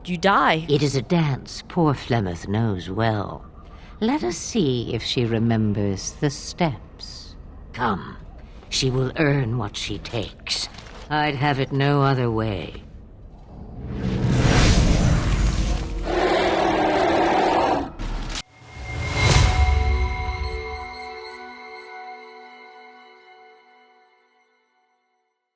you die. It is a dance poor Flemeth knows well. Let us see if she remembers the steps. Come, she will earn what she takes. I'd have it no other way.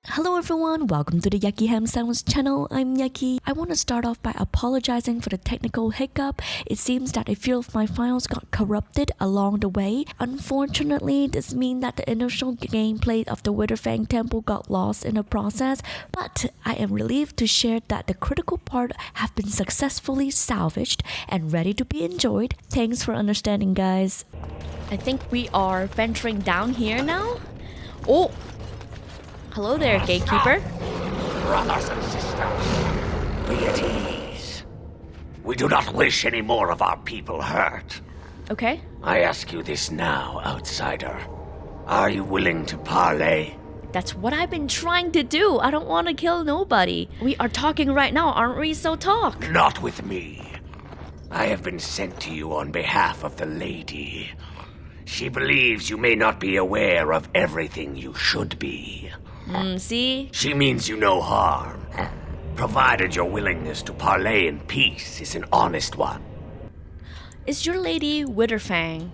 Hello everyone, welcome to the Yucky Ham Sounds channel. I'm Yucky. I want to start off by apologizing for the technical hiccup. It seems that a few of my files got corrupted along the way. Unfortunately, this means that the initial gameplay of the Witherfang Temple got lost in the process, but I am relieved to share that the critical part have been successfully salvaged and ready to be enjoyed. Thanks for understanding, guys. I think we are venturing down here now. Oh! Hello there, gatekeeper. Brothers and sisters, be at ease. We do not wish any more of our people hurt. Okay. I ask you this now, outsider. Are you willing to parley? That's what I've been trying to do. I don't want to kill nobody. We are talking right now, aren't we? So talk. Not with me. I have been sent to you on behalf of the lady. She believes you may not be aware of everything you should be. See? She means you no harm, provided your willingness to parley in peace is an honest one. Is your lady Witherfang?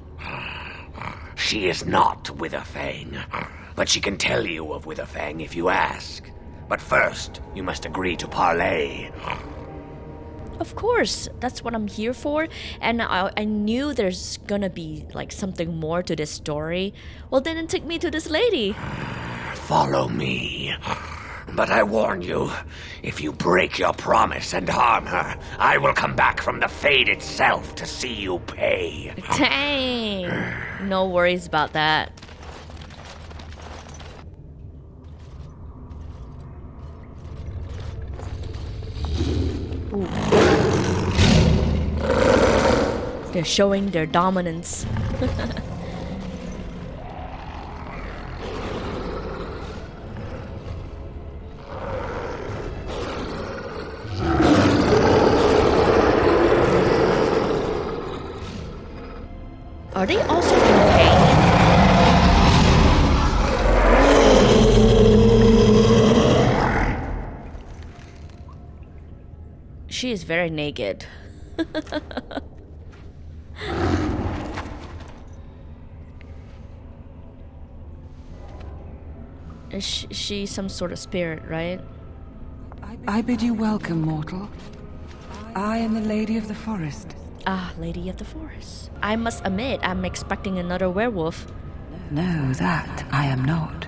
She is not Witherfang, but she can tell you of Witherfang if you ask. But first, you must agree to parley. Of course, that's what I'm here for, and I knew there's gonna be like something more to this story. Well, then it took me to this lady. Follow me. But I warn you, if you break your promise and harm her, I will come back from the Fade itself to see you pay. Dang. No worries about that. Ooh. They're showing their dominance. Are they also in pain? She is very naked. Is she some sort of spirit, right? I bid you welcome, mortal. I am the Lady of the Forest. Ah, Lady of the Forest. I must admit, I'm expecting another werewolf. No, that I am not.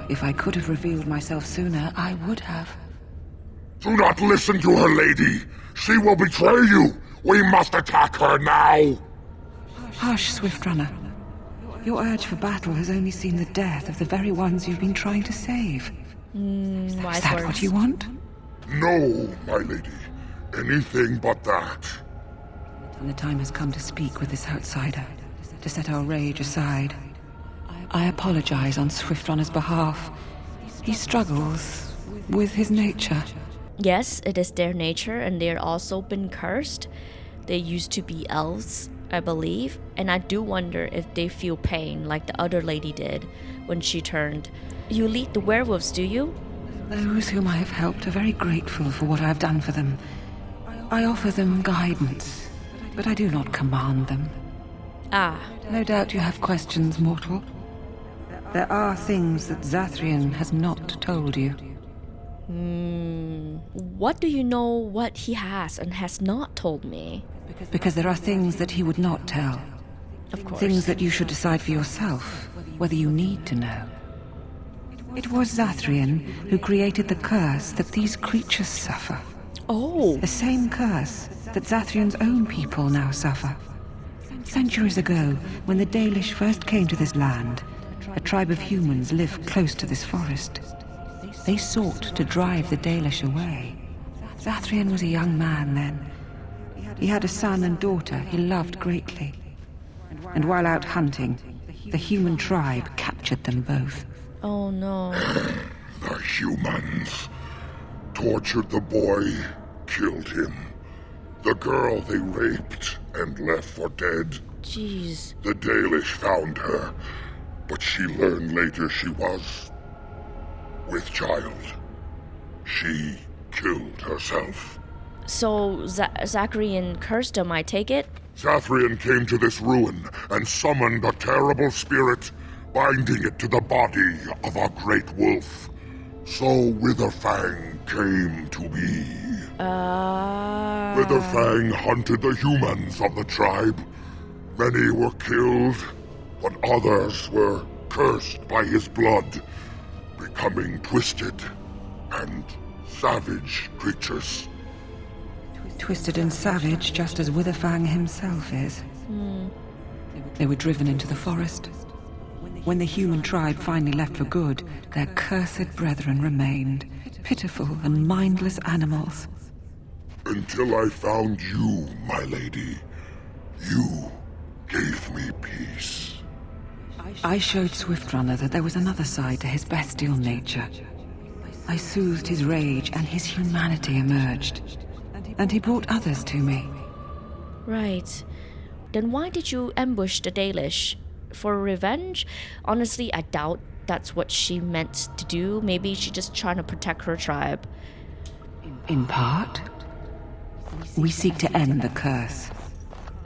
If I could have revealed myself sooner, I would have. Do not listen to her, lady. She will betray you. We must attack her now. Hush, Swift Runner. Your urge for battle has only seen the death of the very ones you've been trying to save. Is that what you want? No, my lady. Anything but that. And the time has come to speak with this outsider, to set our rage aside. I apologize on Swift Runner's behalf. He struggles with his nature. Yes, it is their nature, and they're also been cursed. They used to be elves, I believe, and I do wonder if they feel pain like the other lady did when she turned. You lead the werewolves, do you? Those whom I have helped are very grateful for what I have done for them. I offer them guidance, but I do not command them. Ah. No doubt you have questions, mortal. There are things that Zathrian has not told you. What do you know what he has and has not told me? Because there are things that he would not tell. Of course. Things that you should decide for yourself, whether you need to know. It was Zathrian who created the curse that these creatures suffer. Oh. The same curse that Zathrian's own people now suffer. Centuries ago, when the Dalish first came to this land, a tribe of humans lived close to this forest. They sought to drive the Dalish away. Zathrian was a young man then. He had a son and daughter he loved greatly. And while out hunting, the human tribe captured them both. Oh no. The humans tortured the boy, killed him. The girl they raped and left for dead. Jeez. The Dalish found her, but she learned later she was with child. She killed herself. So Zathrian cursed him, I take it? Zathrian came to this ruin and summoned a terrible spirit, binding it to the body of a great wolf. So Witherfang came to be. Witherfang hunted the humans of the tribe. Many were killed, but others were cursed by his blood, becoming twisted and savage creatures. Twisted and savage, just as Witherfang himself is. They were driven into the forest. When the human tribe finally left for good, their cursed brethren remained, pitiful and mindless animals. Until I found you, my lady. You gave me peace. I showed Swiftrunner that there was another side to his bestial nature. I soothed his rage and his humanity emerged. And he brought others to me. Right. Then why did you ambush the Dalish? For revenge? Honestly, I doubt that's what she meant to do. Maybe she's just trying to protect her tribe. In part, we seek to end the curse.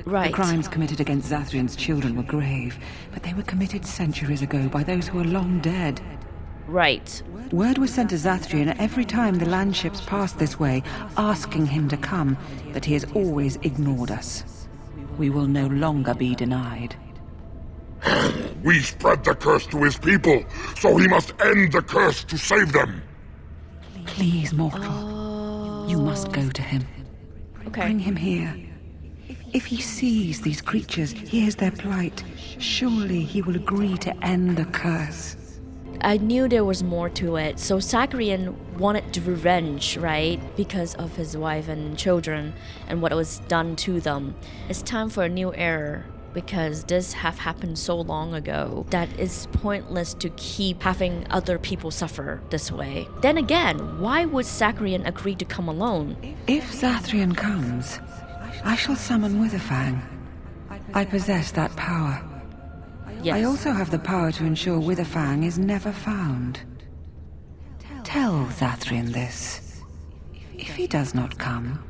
Right. The crimes committed against Zathrian's children were grave, but they were committed centuries ago by those who are long dead. Right. Word was sent to Zathrian every time the landships passed this way, asking him to come, but he has always ignored us. We will no longer be denied. We spread the curse to his people, so he must end the curse to save them. Please, mortal. You must go to him. Okay. Bring him here. If he sees these creatures, hears their plight, surely he will agree to end the curse. I knew there was more to it. So Zathrian wanted to revenge, right? Because of his wife and children and what was done to them. It's time for a new era, because this have happened so long ago that it's pointless to keep having other people suffer this way. Then again, why would Zathrian agree to come alone? If Zathrian comes, I shall summon Witherfang. I possess that power. Yes. I also have the power to ensure Witherfang is never found. Tell Zathrian this. If he does not come,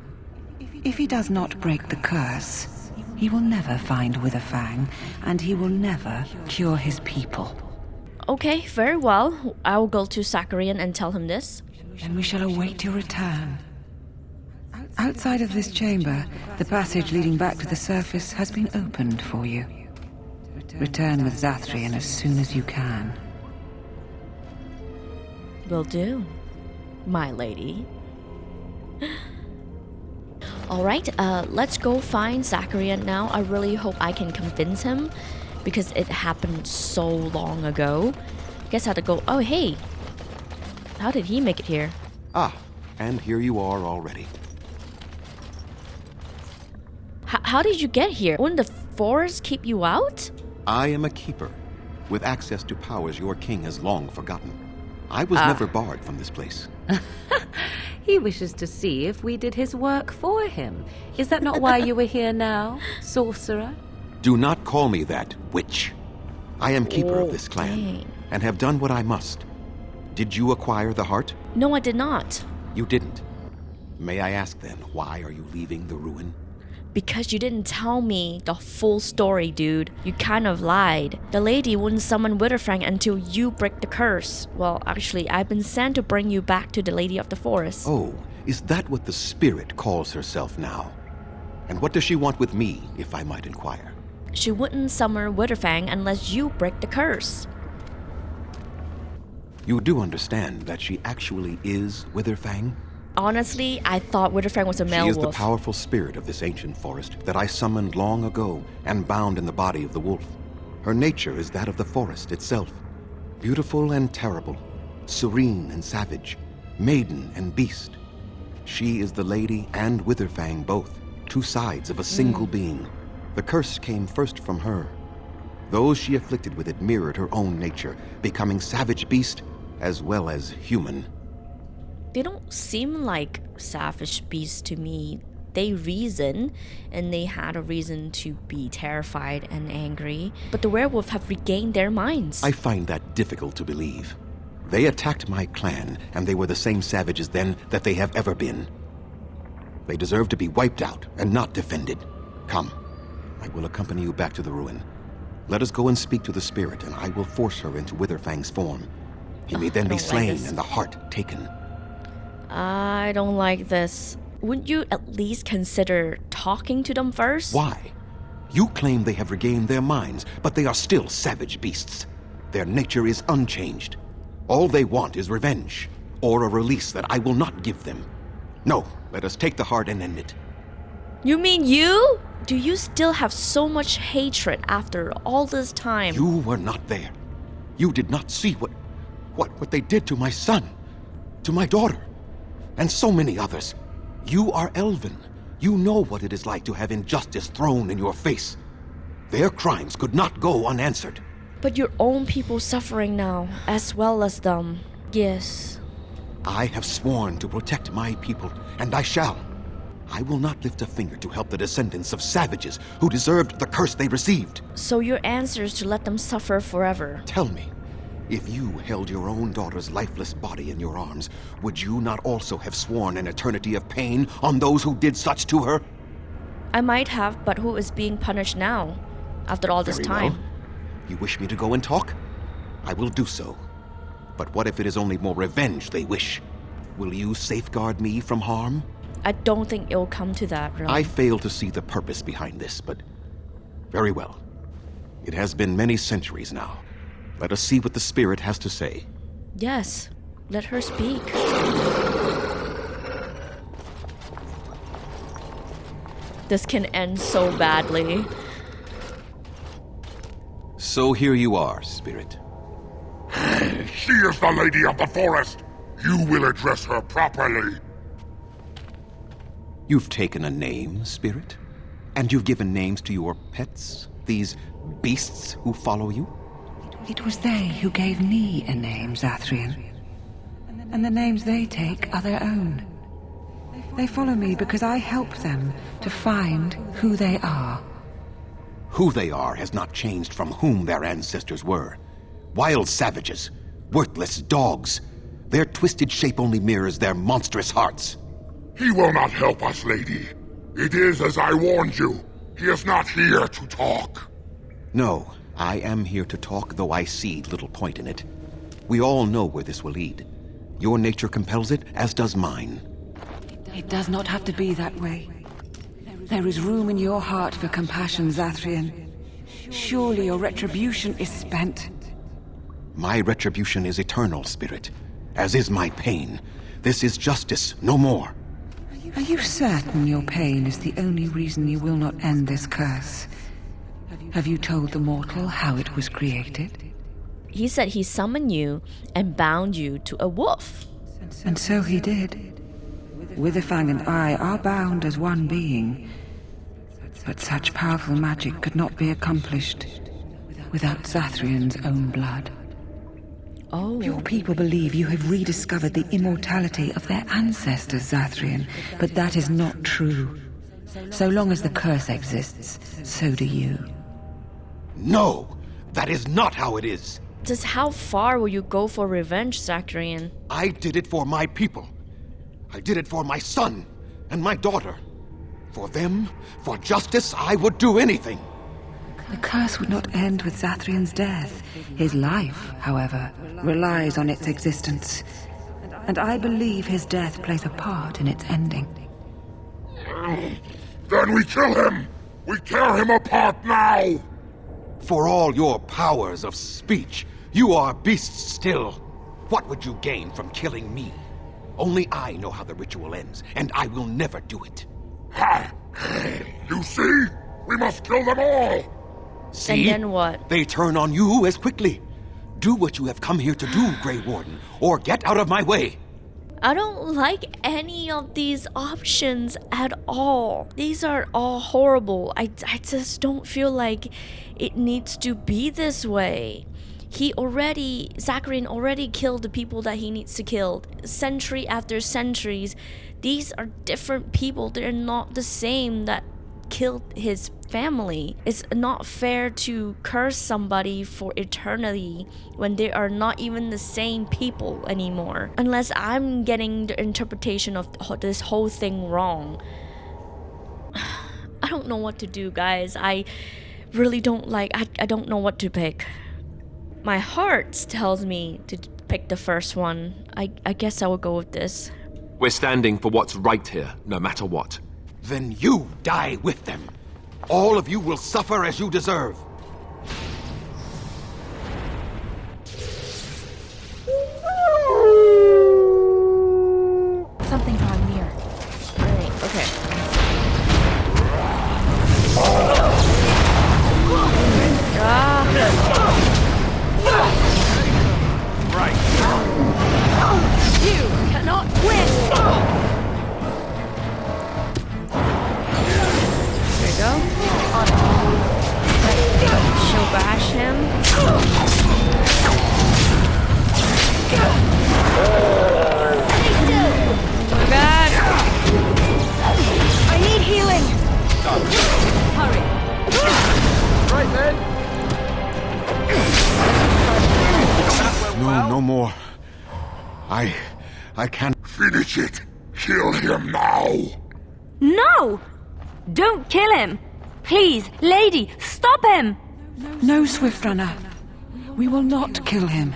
if he does not break the curse, he will never find Witherfang, and he will never cure his people. Okay, very well. I will go to Zathrian and tell him this. Then we shall await your return. Outside of this chamber, the passage leading back to the surface has been opened for you. Return with Zathrian as soon as you can. Will do, my lady. Alright, let's go find Zathrian now. I really hope I can convince him, because it happened so long ago. Guess I have to go. Oh, hey. How did he make it here? Ah, and here you are already. How did you get here? Wouldn't the forest keep you out? I am a keeper, with access to powers your king has long forgotten. I was never barred from this place. He wishes to see if we did his work for him. Is that not why you were here now, sorcerer? Do not call me that, witch. I am keeper of this clan, dang. and have done what I must. Did you acquire the heart? No, I did not. You didn't. May I ask then, why are you leaving the ruin? Because you didn't tell me the full story, dude. You kind of lied. The lady wouldn't summon Witherfang until you break the curse. Well, actually, I've been sent to bring you back to the Lady of the Forest. Oh, is that what the spirit calls herself now? And what does she want with me, if I might inquire? She wouldn't summon Witherfang unless you break the curse. You do understand that she actually is Witherfang? Honestly, I thought Witherfang was a male She is wolf. the powerful spirit of this ancient forest that I summoned long ago and bound in the body of the wolf. Her nature is that of the forest itself. Beautiful and terrible, serene and savage, maiden and beast. She is the lady and Witherfang both, two sides of a single being. The curse came first from her. Those she afflicted with it mirrored her own nature, becoming savage beast as well as human. They don't seem like savage beasts to me. They reason, and they had a reason to be terrified and angry. But the werewolf have regained their minds. I find that difficult to believe. They attacked my clan, and they were the same savages then that they have ever been. They deserve to be wiped out and not defended. Come, I will accompany you back to the ruin. Let us go and speak to the spirit, and I will force her into Witherfang's form. He may then be slain and the heart taken. I don't like this. Wouldn't you at least consider talking to them first? Why? You claim they have regained their minds, but they are still savage beasts. Their nature is unchanged. All they want is revenge, or a release that I will not give them. No, let us take the heart and end it. You mean you? Do you still have so much hatred after all this time? You were not there. You did not see what they did to my son, to my daughter, and so many others. You are Elven. You know what it is like to have injustice thrown in your face. Their crimes could not go unanswered. But your own people suffering now, as well as them. Yes. I have sworn to protect my people, and I shall. I will not lift a finger to help the descendants of savages who deserved the curse they received. So your answer is to let them suffer forever. Tell me, if you held your own daughter's lifeless body in your arms, would you not also have sworn an eternity of pain on those who did such to her? I might have, but who is being punished now, after all this Very time? well. You wish me to go and talk? I will do so. But what if it is only more revenge they wish? Will you safeguard me from harm? I don't think it'll come to that, really. I fail to see the purpose behind this, but very well. It has been many centuries now. Let us see what the spirit has to say. Yes, let her speak. This can end so badly. So here you are, spirit. She is the Lady of the Forest. You will address her properly. You've taken a name, spirit? And you've given names to your pets? These beasts who follow you? It was they who gave me a name, Zathrian. And the names they take are their own. They follow me because I help them to find who they are. Who they are has not changed from whom their ancestors were. Wild savages, worthless dogs. Their twisted shape only mirrors their monstrous hearts. He will not help us, lady. It is as I warned you. He is not here to talk. No, I am here to talk, though I see little point in it. We all know where this will lead. Your nature compels it, as does mine. It does not have to be that way. There is room in your heart for compassion, Zathrian. Surely your retribution is spent. My retribution is eternal, spirit, as is my pain. This is justice, no more. Are you certain your pain is the only reason you will not end this curse? Have you told the mortal how it was created? He said he summoned you and bound you to a wolf. And so he did. Witherfang and I are bound as one being. But such powerful magic could not be accomplished without Zathrian's own blood. Oh. Your people believe you have rediscovered the immortality of their ancestors, Zathrian, but that is not true. So long as the curse exists, so do you. No! That is not how it is! Just how far will you go for revenge, Zathrian? I did it for my people. I did it for my son and my daughter. For them, for justice, I would do anything. The curse would not end with Zathrian's death. His life, however, relies on its existence. And I believe his death plays a part in its ending. Then we kill him! We tear him apart now! For all your powers of speech, you are beasts still. What would you gain from killing me? Only I know how the ritual ends, and I will never do it. Ha! You see? We must kill them all! See? And then what? They turn on you as quickly. Do what you have come here to do, Grey Warden, or get out of my way. I don't like any of these options at all. These are all horrible. I just don't feel like it needs to be this way. Zathrian already killed the people that he needs to kill. Century after centuries, these are different people. They're not the same that killed his family. It's not fair to curse somebody for eternity when they are not even the same people anymore. Unless I'm getting the interpretation of this whole thing wrong. I don't know what to do, guys. I really don't I don't know what to pick. My heart tells me to pick the first one. I guess I will go with this. We're standing for what's right here, no matter what. Then you die with them. All of you will suffer as you deserve. Something on near. Right, okay. Right. You cannot win! There you go. She'll bash him. Oh my god! I need healing! Hurry! Right then. No, no more. I can't. Finish it. Kill him now. No! Don't kill him! Please, lady, stop him! No, Swift Runner. We will not kill him.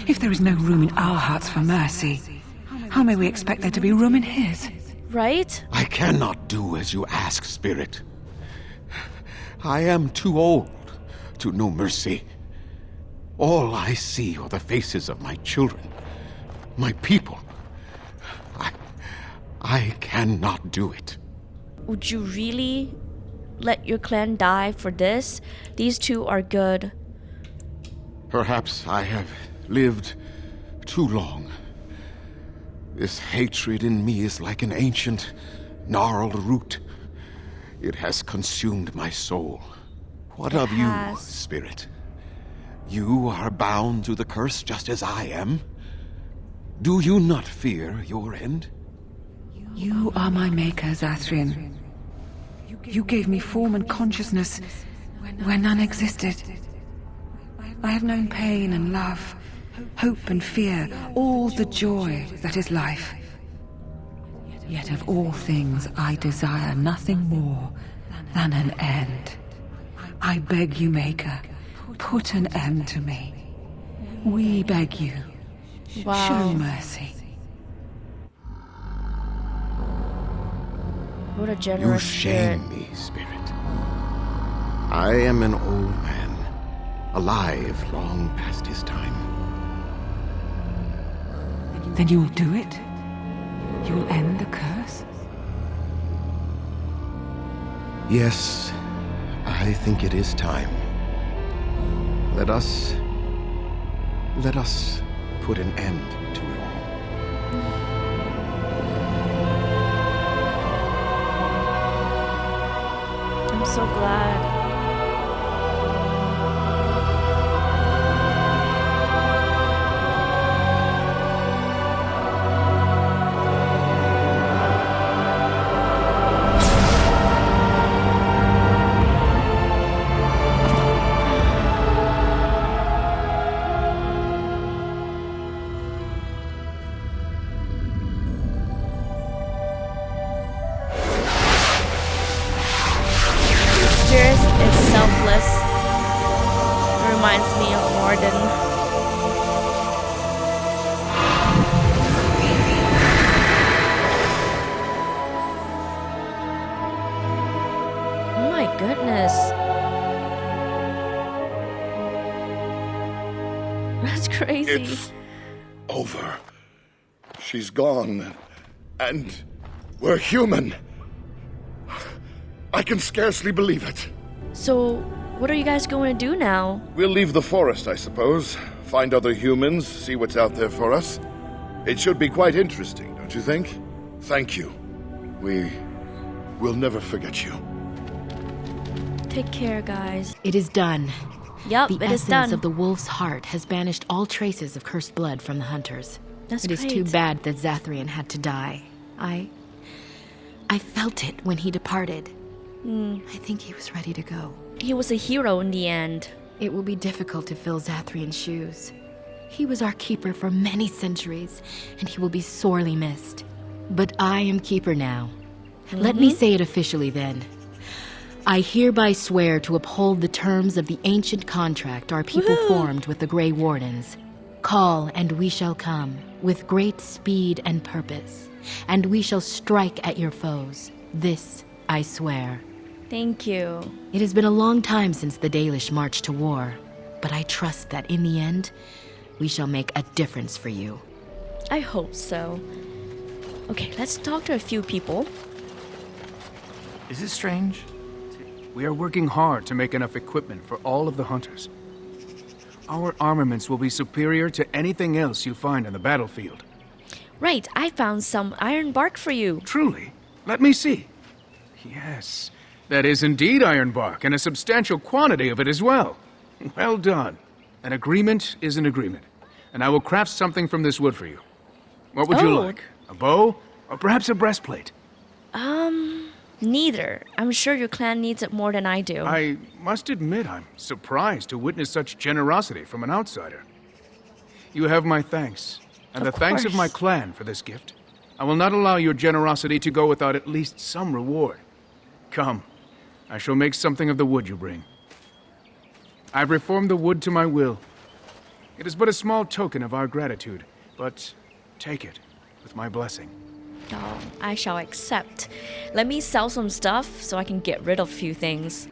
If there is no room in our hearts for mercy, how may we expect there to be room in his? Right? I cannot do as you ask, Spirit. I am too old to know mercy. All I see are the faces of my children, my people. I cannot do it. Would you really let your clan die for this? These two are good. Perhaps I have lived too long. This hatred in me is like an ancient, gnarled root. It has consumed my soul. What of you, Spirit? You are bound to the curse just as I am. Do you not fear your end? You are my maker, Zathrian. You gave me form and consciousness where none existed. I have known pain and love, hope and fear, all the joy that is life. Yet of all things I desire nothing more than an end. I beg you, Maker, put an end to me. We beg you. Wow. Show mercy. What a You generous spirit. shame me, Spirit. I am an old man, alive long past his time. Then you'll do it? You'll end the curse? Yes, I think it is time. Let us put an end to it all. I'm so glad. Is selfless. It reminds me of Warden. Oh my goodness. That's crazy. It's over. She's gone. And we're human. I can scarcely believe it. So, what are you guys going to do now? We'll leave the forest, I suppose. Find other humans, see what's out there for us. It should be quite interesting, don't you think? Thank you. We'll never forget you. Take care, guys. It is done. Yup, The it is essence done. of the wolf's heart has banished all traces of cursed blood from the hunters. That's It is great. too bad that Zathrian had to die. I felt it when he departed. I think he was ready to go. He was a hero in the end. It will be difficult to fill Zathrian's shoes. He was our keeper for many centuries, and he will be sorely missed. But I am keeper now. Let me say it officially then. I hereby swear to uphold the terms of the ancient contract our people formed with the Grey Wardens. Call, and we shall come, with great speed and purpose, and we shall strike at your foes. This I swear. Thank you. It has been a long time since the Dalish marched to war, but I trust that in the end, we shall make a difference for you. I hope so. Okay, let's talk to a few people. Is it strange? We are working hard to make enough equipment for all of the hunters. Our armaments will be superior to anything else you find on the battlefield. Right, I found some ironbark for you. Truly? Let me see. Yes, that is indeed ironbark, and a substantial quantity of it as well. Well done. An agreement is an agreement, and I will craft something from this wood for you. What would you like? A bow? Or perhaps a breastplate? Neither. I'm sure your clan needs it more than I do. I must admit I'm surprised to witness such generosity from an outsider. You have my thanks, and Of the thanks of my course. clan for this gift. I will not allow your generosity to go without at least some reward. Come, I shall make something of the wood you bring. I've reformed the wood to my will. It is but a small token of our gratitude, but take it with my blessing. Oh, I shall accept. Let me sell some stuff so I can get rid of a few things.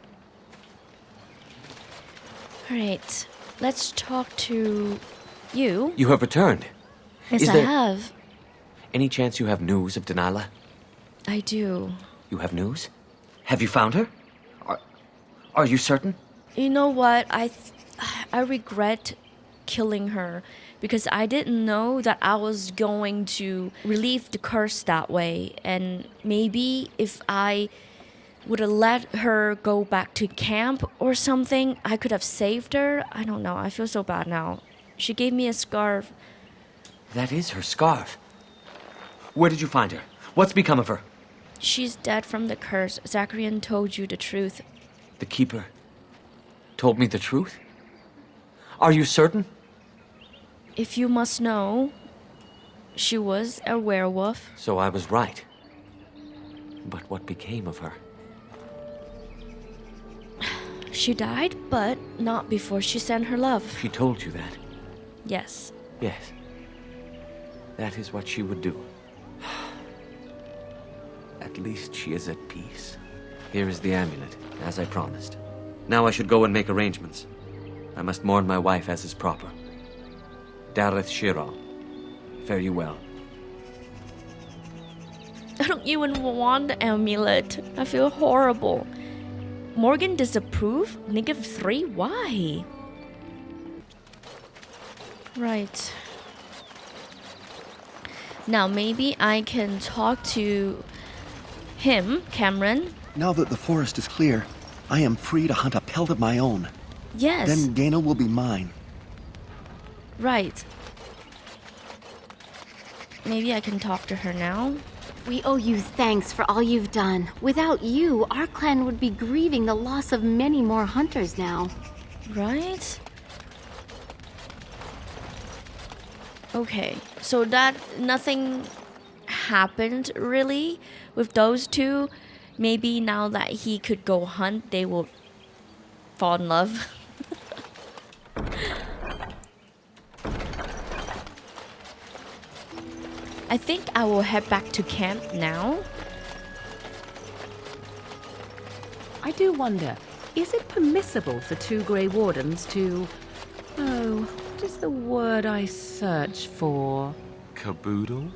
Alright, let's talk to you. You have returned. Yes, Is I there have. any chance you have news of Delilah? I do. You have news? Have you found her? Are you certain? You know what? I regret killing her because I didn't know that I was going to relieve the curse that way. And maybe if I would have let her go back to camp or something, I could have saved her. I don't know. I feel so bad now. She gave me a scarf. That is her scarf. Where did you find her? What's become of her? She's dead from the curse. Zathrian told you the truth. The keeper told me the truth? Are you certain? If you must know, she was a werewolf. So I was right. But what became of her? She died, but not before she sent her love. She told you that? Yes. Yes. That is what she would do. At least she is at peace. Here is the amulet, as I promised. Now I should go and make arrangements. I must mourn my wife as is proper. Dareth Shira, fare you well. I don't even want the amulet. I feel horrible. Morgan disapprove? -3? Why? Right. Now maybe I can talk to him, Cameron. Now that the forest is clear, I am free to hunt a pelt of my own. Yes. Then Dana will be mine. Right. Maybe I can talk to her now. We owe you thanks for all you've done. Without you, our clan would be grieving the loss of many more hunters now. Right? Okay, so that nothing happened really with those two. Maybe now that he could go hunt, they will fall in love. I think I will head back to camp now. I do wonder, is it permissible for 2 Grey Wardens to... Oh, what is the word I search for? Caboodle?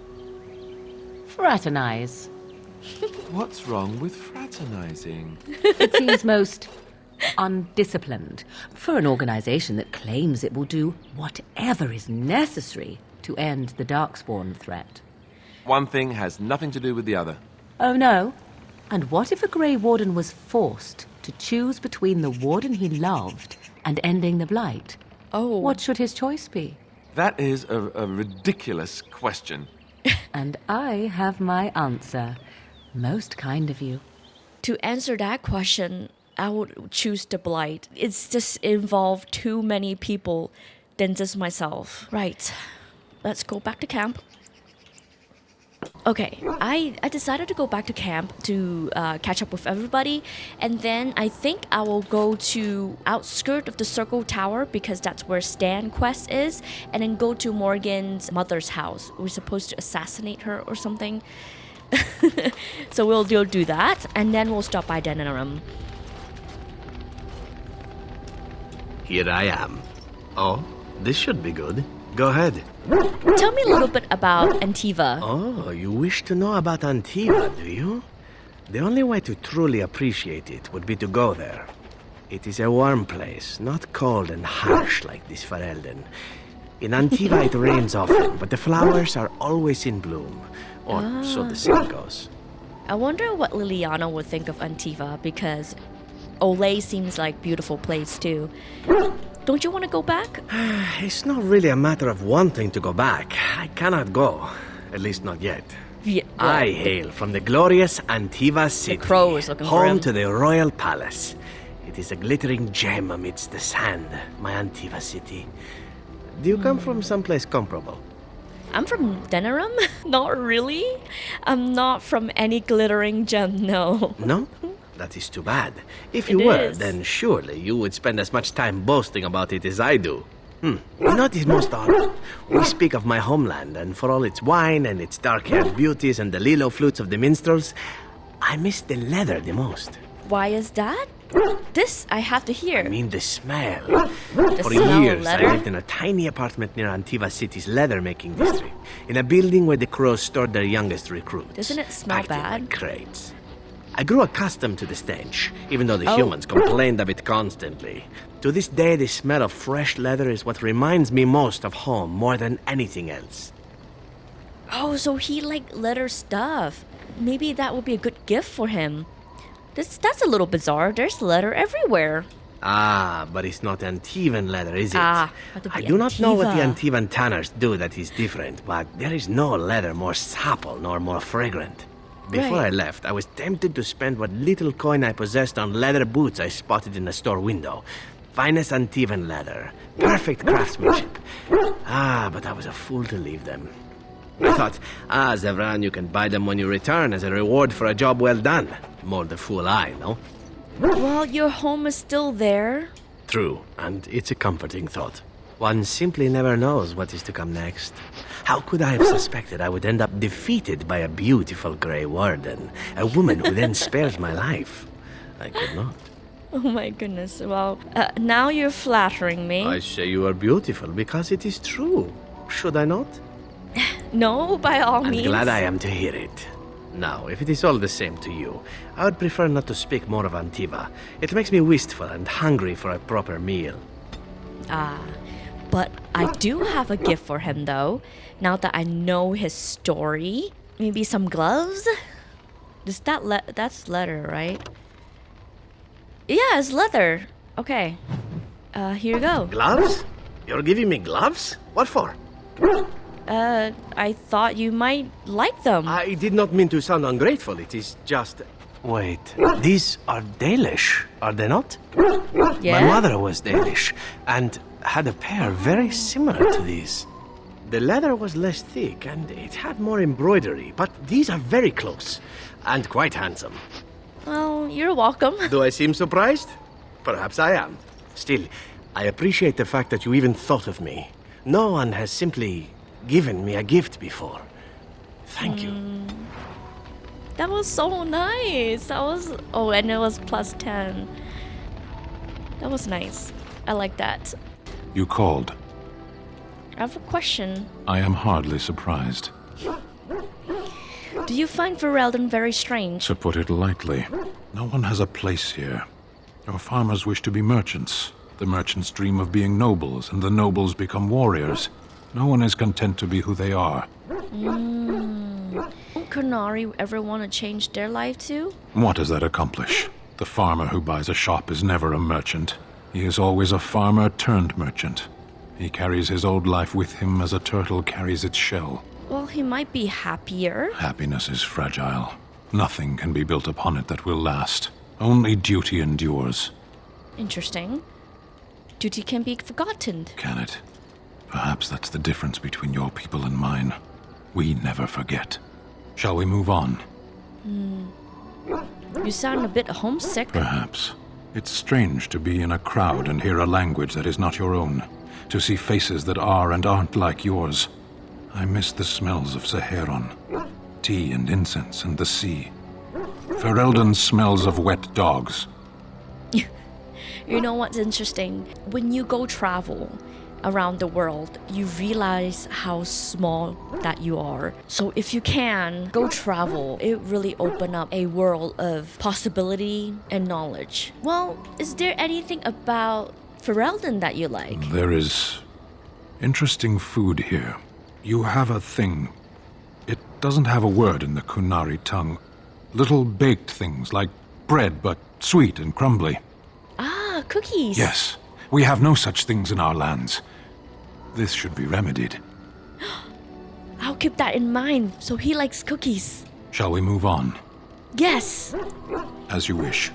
Fraternize. What's wrong with fraternizing? It seems most undisciplined for an organization that claims it will do whatever is necessary to end the Darkspawn threat. One thing has nothing to do with the other. Oh no? And what if a Grey Warden was forced to choose between the Warden he loved and ending the Blight. Oh. What should his choice be? That is a ridiculous question. And I have my answer. Most kind of you. To answer that question, I would choose the Blight. It's just involved too many people than just myself. Right. Let's go back to camp. Okay, I decided to go back to camp to catch up with everybody, and then I think I will go to outskirt of the Circle Tower because that's where Sten quest is, and then go to Morgan's mother's house. We're supposed to assassinate her or something. So we'll do that, and then we'll stop by Denerim. Here I am. Oh, this should be good. Go ahead. Tell me a little bit about Antiva. Oh, you wish to know about Antiva, do you? The only way to truly appreciate it would be to go there. It is a warm place, not cold and harsh like this Ferelden. In Antiva it rains often, but the flowers are always in bloom. Or so the saying goes. I wonder what Leliana would think of Antiva, because Olay seems like a beautiful place too. Don't you want to go back? It's not really a matter of wanting to go back. I cannot go. At least not yet. Yeah, I hail from the glorious Antiva city. The crow is looking for him. Home to the royal palace. It is a glittering gem amidst the sand, my Antiva city. Do you come from someplace comparable? I'm from Denerim? Not really. I'm not from any glittering gem, no. No? That is too bad. If you were, is. then surely you would spend as much time boasting about it as I do. You know it is most odd. We speak of my homeland, and for all its wine and its dark-haired beauties and the lilo flutes of the minstrels, I miss the leather the most. Why is that? This I have to hear. I mean the smell. The For smell of years, I leather? lived in a tiny apartment near Antiva City's leather-making district, in a building where the crows stored their youngest recruits. Doesn't it smell packed in bad? like crates. I grew accustomed to the stench, even though the humans complained of it constantly. To this day, the smell of fresh leather is what reminds me most of home more than anything else. Oh, so he liked leather stuff. Maybe that would be a good gift for him. That's a little bizarre. There's leather everywhere. Ah, but it's not Antivan leather, is it? Had to be I do not know what the Antiva. Antivan tanners do that is different, but there is no leather more supple nor more fragrant. Before Right. I left, I was tempted to spend what little coin I possessed on leather boots I spotted in a store window. Finest Antivan leather. Perfect craftsmanship. But I was a fool to leave them. I thought, Zathrian, you can buy them when you return as a reward for a job well done. More the fool I, no? Well, your home is still there. True, and it's a comforting thought. One simply never knows what is to come next. How could I have suspected I would end up defeated by a beautiful grey warden, a woman who then spared my life? I could not. Oh my goodness. Well, now you're flattering me. I say you are beautiful because it is true. Should I not? No, by all I'm means. glad I am to hear it. Now, if it is all the same to you, I would prefer not to speak more of Antiva. It makes me wistful and hungry for a proper meal. But I do have a gift for him, though. Now that I know his story, maybe some gloves. Is that's leather, right? Yeah, it's leather. Okay. Here you go. Gloves? You're giving me gloves? What for? I thought you might like them. I did not mean to sound ungrateful. It is just... Wait, these are Dalish, are they not? Yeah? My mother was Dalish, and had a pair very similar to these. The leather was less thick, and it had more embroidery, but these are very close, and quite handsome. Well, you're welcome. Do I seem surprised? Perhaps I am. Still, I appreciate the fact that you even thought of me. No one has simply given me a gift before. Thank you. That was so nice. Oh, and it was +10. That was nice. I like that. You called. I have a question. I am hardly surprised. Do you find Ferelden very strange? To put it lightly, no one has a place here. Your farmers wish to be merchants. The merchants dream of being nobles, and the nobles become warriors. No one is content to be who they are. Won't Qunari ever want to change their life too? What does that accomplish? The farmer who buys a shop is never a merchant. He is always a farmer turned merchant. He carries his old life with him as a turtle carries its shell. Well, he might be happier. Happiness is fragile. Nothing can be built upon it that will last. Only duty endures. Interesting. Duty can be forgotten. Can it? Perhaps that's the difference between your people and mine. We never forget. Shall we move on? You sound a bit homesick. Perhaps. It's strange to be in a crowd and hear a language that is not your own. To see faces that are and aren't like yours. I miss the smells of Saharon. Tea and incense and the sea. Ferelden smells of wet dogs. You know what's interesting? When you go travel around the world, you realize how small that you are. So if you can go travel, it really open up a world of possibility and knowledge. Well, is there anything about Ferelden that you like? There is interesting food here. You have a thing. It doesn't have a word in the Kunari tongue. Little baked things like bread, but sweet and crumbly. Ah, cookies. Yes, we have no such things in our lands. This should be remedied. I'll keep that in mind. So he likes cookies. Shall we move on? Yes. As you wish.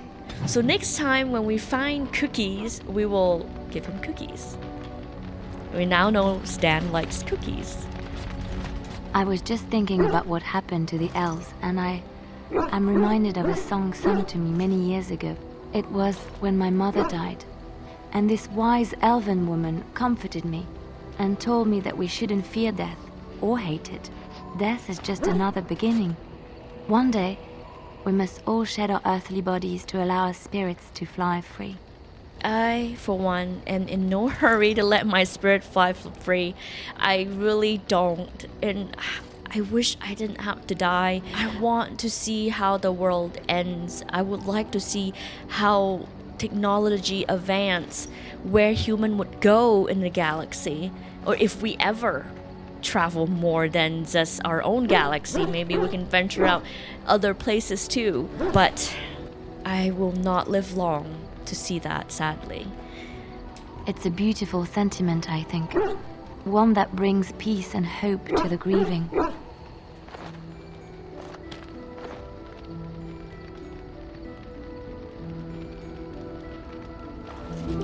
So next time when we find cookies, we will give him cookies. We now know Sten likes cookies. I was just thinking about what happened to the elves, and I'm reminded of a song sung to me many years ago. It was when my mother died, and this wise elven woman comforted me and told me that we shouldn't fear death or hate it. Death is just another beginning. One day, we must all shed our earthly bodies to allow our spirits to fly free. I, for one, am in no hurry to let my spirit fly free. I really don't. And I wish I didn't have to die. I want to see how the world ends. I would like to see how technology advance, where human would go in the galaxy, or if we ever travel more than just our own galaxy, maybe we can venture out other places too. But I will not live long to see that, sadly. It's a beautiful sentiment, I think. One that brings peace and hope to the grieving.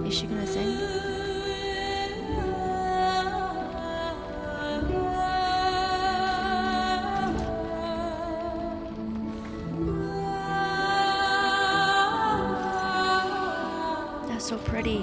Is she gonna sing? That's so pretty.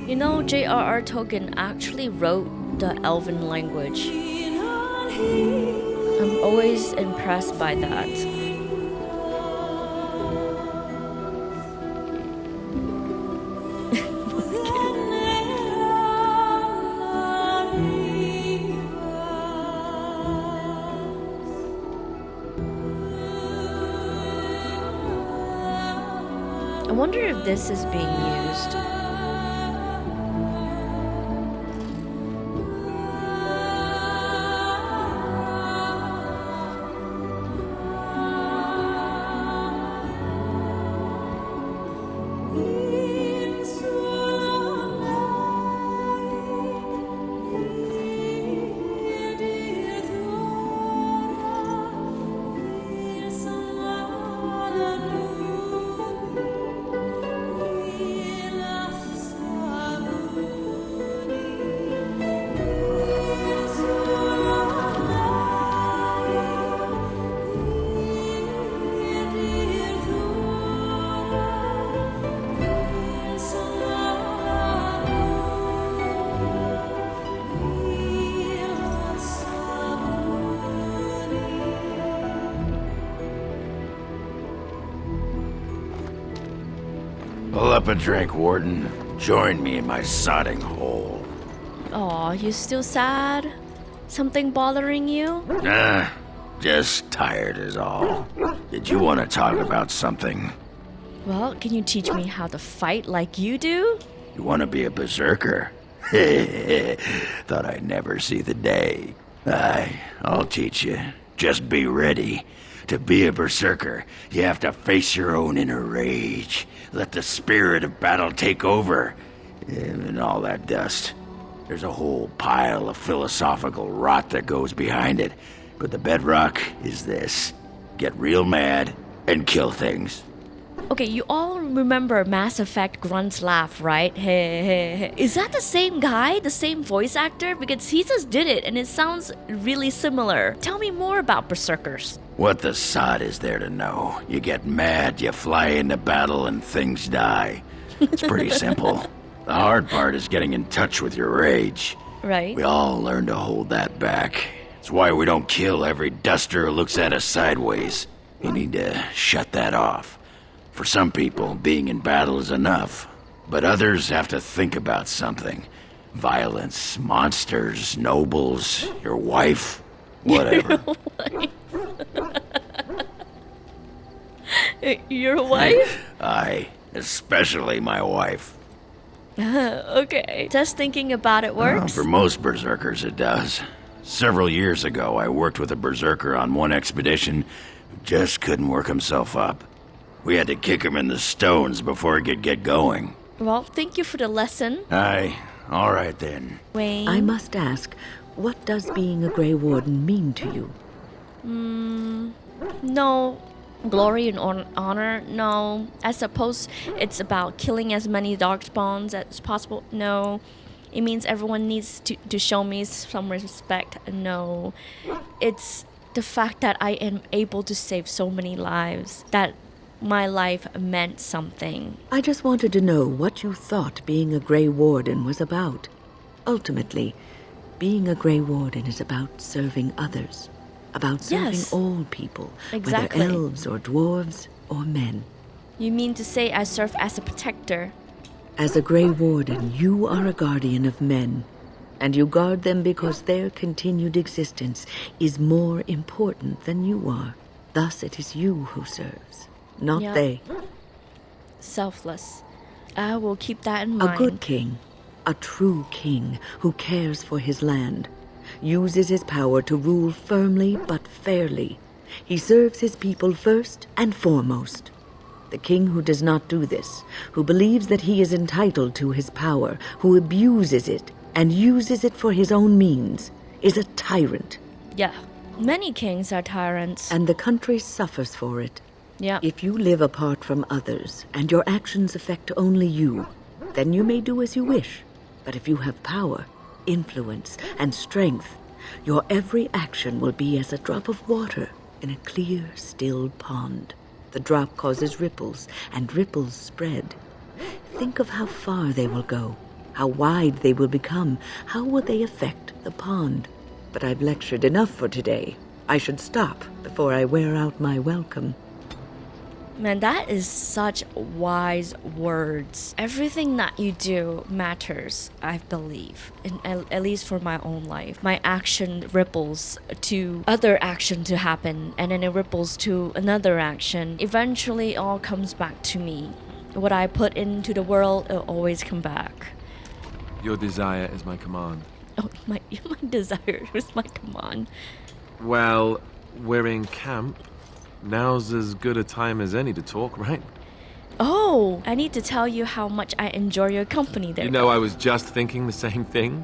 You know, J.R.R. Tolkien actually wrote the Elven language. I'm always impressed by that. I wonder if this is being used. Pull up a drink, Warden. Join me in my sodding hole. Aw, you still sad? Something bothering you? Nah, just tired is all. Did you want to talk about something? Well, can you teach me how to fight like you do? You want to be a berserker? Thought I'd never see the day. I'll teach you. Just be ready. To be a berserker, you have to face your own inner rage. Let the spirit of battle take over. And all that dust. There's a whole pile of philosophical rot that goes behind it. But the bedrock is this. Get real mad and kill things. Okay, you all remember Mass Effect Grunt's laugh, right? Hey. Is that the same guy? The same voice actor? Because he just did it and it sounds really similar. Tell me more about Berserkers. What the sod is there to know? You get mad, you fly into battle, and things die. It's pretty simple. The hard part is getting in touch with your rage. Right. We all learn to hold that back. It's why we don't kill every duster who looks at us sideways. You need to shut that off. For some people, being in battle is enough. But others have to think about something. Violence, monsters, nobles, your wife, whatever. Your wife? Aye, especially my wife. Okay. Just thinking about it works? For most berserkers, it does. Several years ago, I worked with a berserker on one expedition who just couldn't work himself up. We had to kick him in the stones before he could get going. Well, thank you for the lesson. Aye, all right then. Wayne? I must ask, what does being a Grey Warden mean to you? No. Glory and honor? No. I suppose it's about killing as many darkspawns as possible? No. It means everyone needs to show me some respect? No. It's the fact that I am able to save so many lives, that my life meant something. I just wanted to know what you thought being a Grey Warden was about. Ultimately, being a Grey Warden is about serving others. About serving all people, exactly. Whether elves or dwarves or men. You mean to say I serve as a protector? As a Grey Warden, you are a guardian of men, and you guard them because their continued existence is more important than you are. Thus it is you who serves, not they. Selfless. I will keep that in mind. A good king, a true king who cares for his land, uses his power to rule firmly but fairly. He serves his people first and foremost. The king who does not do this, who believes that he is entitled to his power, who abuses it and uses it for his own means, is a tyrant. Yeah, many kings are tyrants. And the country suffers for it. Yeah. If you live apart from others and your actions affect only you, then you may do as you wish. But if you have power, influence, and strength, your every action will be as a drop of water in a clear, still pond. The drop causes ripples, and ripples spread. Think of how far they will go, how wide they will become, how will they affect the pond. But I've lectured enough for today. I should stop before I wear out my welcome. Man, that is such wise words. Everything that you do matters, I believe. At least for my own life. My action ripples to other action to happen, and then it ripples to another action. Eventually, it all comes back to me. What I put into the world, it'll always come back. Your desire is my command. Oh, my desire is my command. Well, we're in camp. Now's as good a time as any to talk, right? Oh, I need to tell you how much I enjoy your company there. You know, I was just thinking the same thing.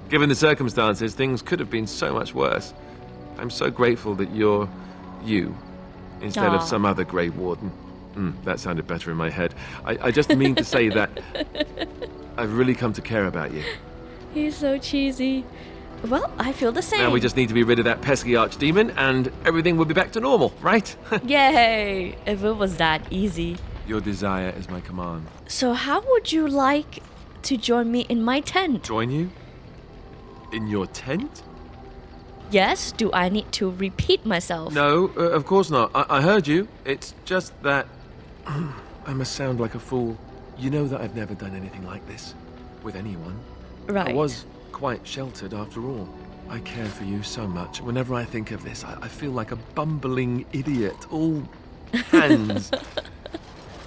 Given the circumstances, things could have been so much worse. I'm so grateful that you're you, instead of some other Grey Warden. That sounded better in my head. I just mean to say that I've really come to care about you. He's so cheesy. Well, I feel the same. Now we just need to be rid of that pesky archdemon and everything will be back to normal, right? Yay! If it was that easy. Your desire is my command. So how would you like to join me in my tent? Join you? In your tent? Yes, do I need to repeat myself? No, of course not. I heard you. It's just that I must sound like a fool. You know that I've never done anything like this with anyone. Right. I was quite sheltered after all. I care for you so much. Whenever I think of this, I feel like a bumbling idiot, all hands.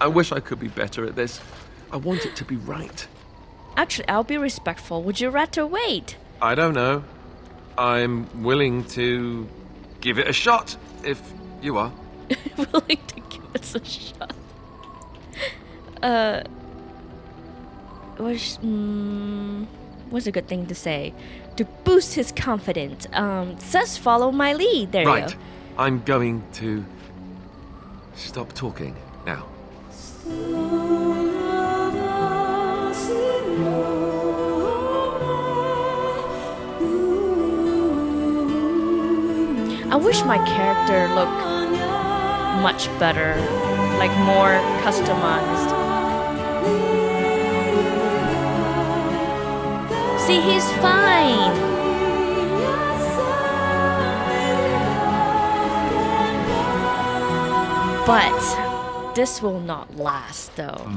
I wish I could be better at this. I want it to be right. Actually, I'll be respectful. Would you rather wait? I don't know. I'm willing to give it a shot, if you are. Willing to give it a shot. What's a good thing to say? To boost his confidence. Just follow my lead. There you go. Right. I'm going to stop talking now. I wish my character looked much better, like more customized. See, he's fine. But this will not last, though.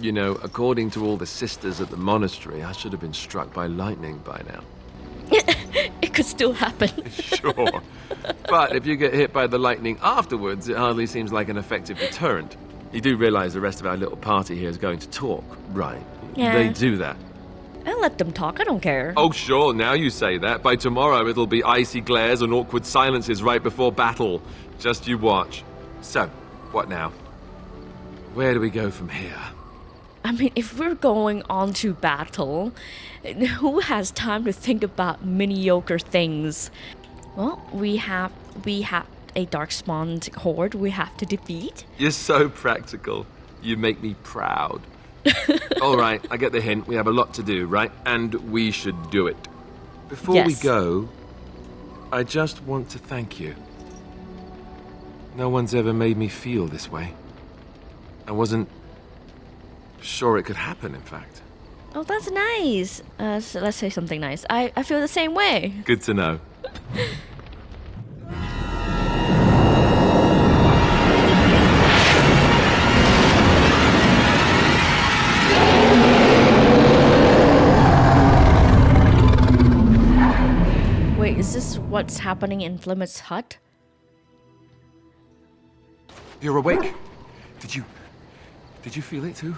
You know, according to all the sisters at the monastery, I should have been struck by lightning by now. It could still happen. Sure. But if you get hit by the lightning afterwards, it hardly seems like an effective deterrent. You do realize the rest of our little party here is going to talk, right? Yeah. They do that. I'll let them talk, I don't care. Oh, sure, now you say that. By tomorrow, it'll be icy glares and awkward silences right before battle. Just you watch. So, what now? Where do we go from here? I mean, if we're going on to battle, who has time to think about mediocre things? Well, we have a darkspawn horde we have to defeat. You're so practical. You make me proud. All right, I get the hint. We have a lot to do, right? And we should do it. Before we go, I just want to thank you. No one's ever made me feel this way. I wasn't sure it could happen, in fact. Oh, that's nice. So let's say something nice. I feel the same way. Good to know. Wait, is this what's happening in Flemeth's hut? You're awake? Did you feel it too?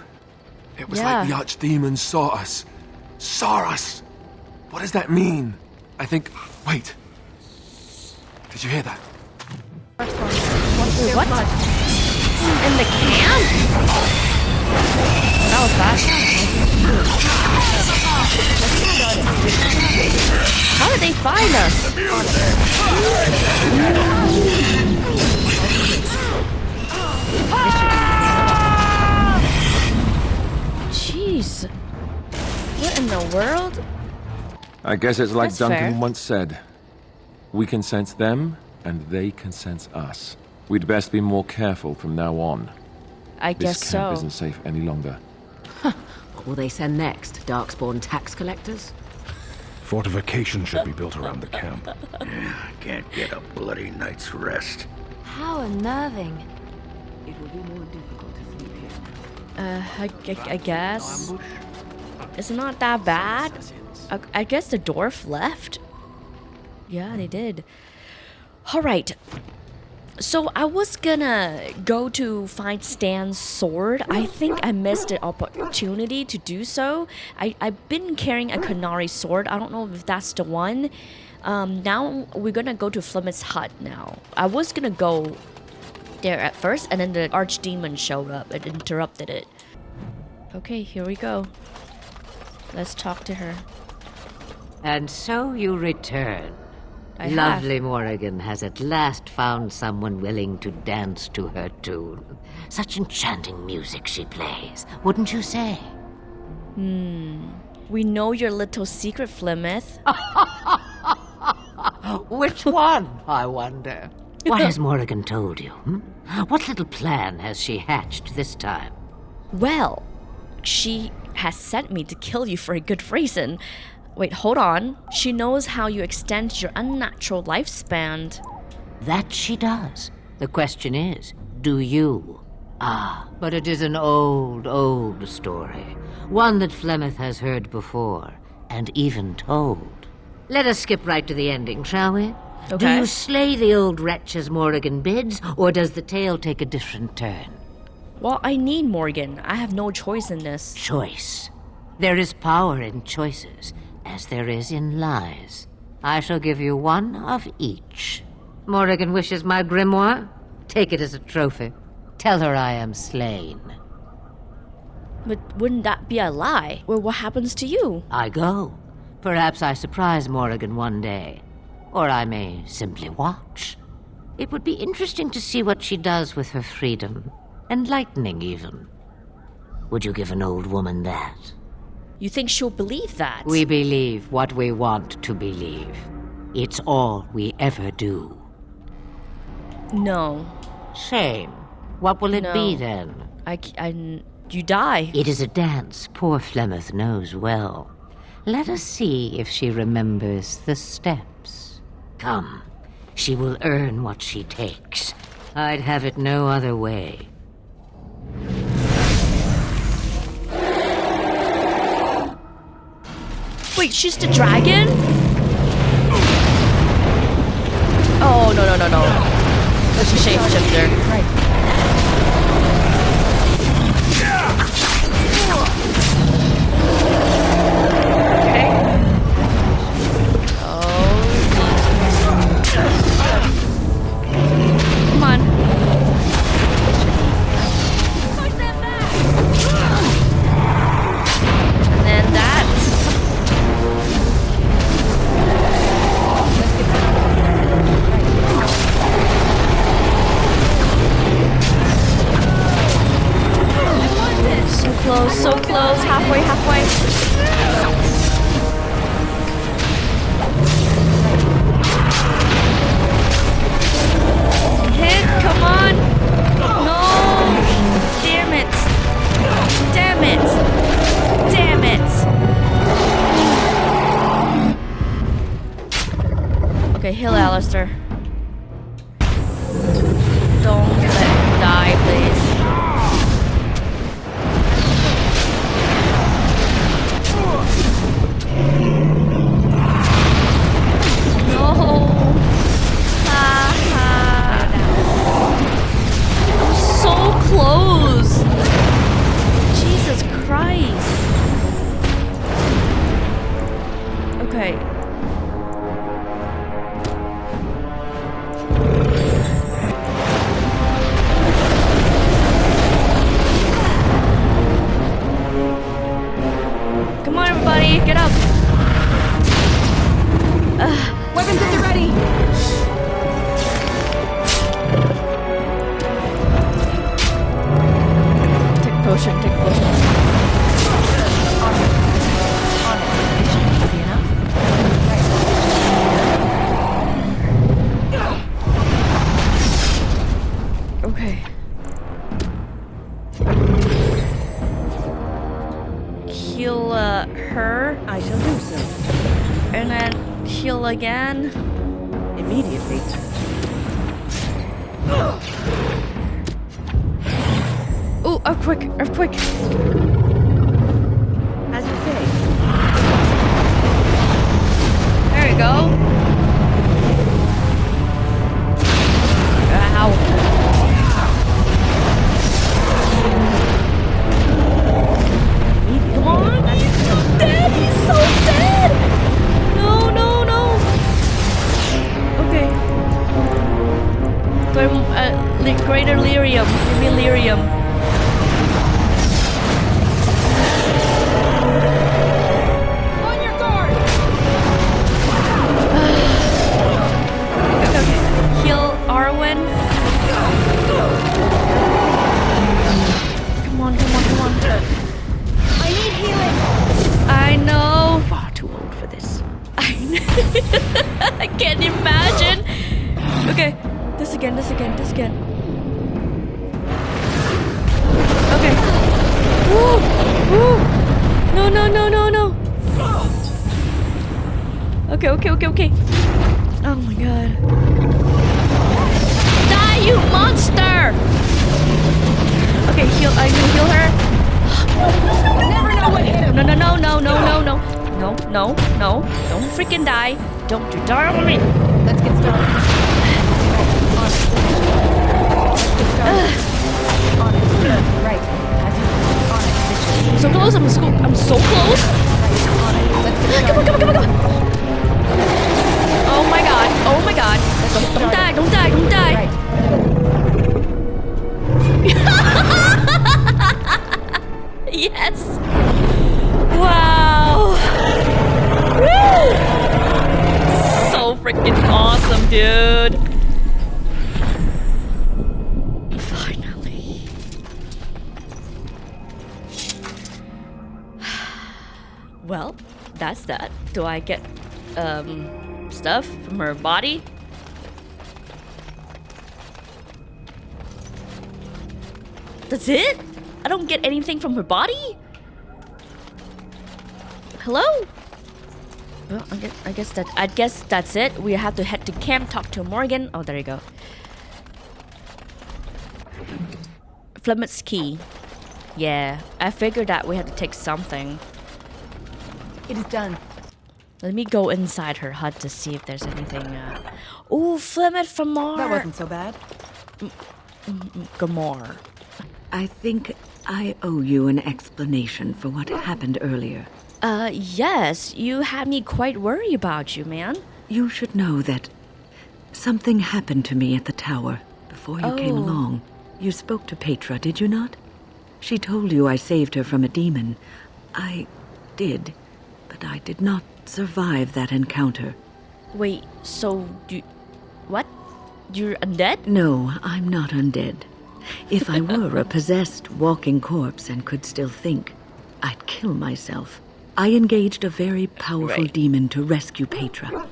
It was like the archdemon saw us. Saw us! What does that mean? I think... Wait. Did you hear that? What? In the camp? That was fast. How did they find us? Jeez. What in the world? I guess it's like That's Duncan fair. once said. We can sense them, and they can sense us. We'd best be more careful from now on. I guess This camp so. isn't safe any longer. What will they send next? Darkspawn tax collectors? Fortification should be built around the camp. I can't get a bloody night's rest. How unnerving. It will be more difficult to sleep here. I guess. It's not that bad. I guess the dwarf left. Yeah, they did. Alright. So I was gonna go to find Stan's sword. I think I missed the opportunity to do so. I've been carrying a Canary sword. I don't know if that's the one. Now we're gonna go to Flemeth's hut now. I was gonna go there at first, and then the archdemon showed up and interrupted it. Okay, here we go. Let's talk to her. And so you return. I Lovely Morrigan has at last found someone willing to dance to her tune. Such enchanting music she plays, wouldn't you say? We know your little secret, Flemeth. Which one, I wonder? What has Morrigan told you? What little plan has she hatched this time? Well, she has sent me to kill you for a good reason. Wait, hold on. She knows how you extend your unnatural lifespan. That she does. The question is, do you? Ah, but it is an old, old story. One that Flemeth has heard before, and even told. Let us skip right to the ending, shall we? Okay. Do you slay the old wretch as Morrigan bids, or does the tale take a different turn? Well, I need Morgan. I have no choice in this. Choice. There is power in choices, as there is in lies. I shall give you one of each. Morrigan wishes my grimoire? Take it as a trophy. Tell her I am slain. But wouldn't that be a lie? Well, what happens to you? I go. Perhaps I surprise Morrigan one day. Or I may simply watch. It would be interesting to see what she does with her freedom. Enlightening, even. Would you give an old woman that? You think she'll believe that? We believe what we want to believe. It's all we ever do. No. Shame. What will it be then? You die. It is a dance poor Flemeth knows well. Let us see if she remembers the steps. Come, she will earn what she takes. I'd have it no other way. Wait, she's the dragon? Oh, no. That's a shapeshifter. Right. Come on. And then that. So close, halfway. Hit, come on! No! Damn it! Okay, heal Alister. Don't let him die, please. Close! Jesus Christ! Okay. Come on, everybody, get up! Weapons at the ready! Take potion. Okay. Heal her. I shall do so. And then heal again. Immediately. Oh, earthquake. As you say. There you go. Ow. Come on, he's so dead. No. Okay. Greater lyrium. Give me lyrium. On your guard! Okay. Heal Arwen. Come on. I need healing! I know. Far too old for this. I can't imagine. Okay. This again. Okay. Woo! No. Okay. Oh my god. Die, you monster! you gonna heal her? Never know what hit him. No. No. Don't freaking die. Don't you die on me. Let's get started. On it. Right. As you on it. I'm so close. I'm so close. On it. Let's get started. Come on. Oh my god. Don't die. Right. Yes. Wow. Woo. So freaking awesome, dude. Finally. Well, that's that. Do I get stuff from her body? That's it? I don't get anything from her body? Hello? Well, I guess that's it. We have to head to camp, talk to Morgan. Oh, there you go. Flemeth's key. Yeah, I figured that we had to take something. It is done. Let me go inside her hut to see if there's anything. Oh, Flemeth from Mar. That wasn't so bad. Gamor. I think I owe you an explanation for what happened earlier. Yes. You had me quite worried about you, man. You should know that something happened to me at the tower before you came along. You spoke to Petra, did you not? She told you I saved her from a demon. I did, but I did not survive that encounter. Wait, so what? You're undead? No, I'm not undead. If I were a possessed walking corpse and could still think, I'd kill myself. I engaged a very powerful demon to rescue Petra.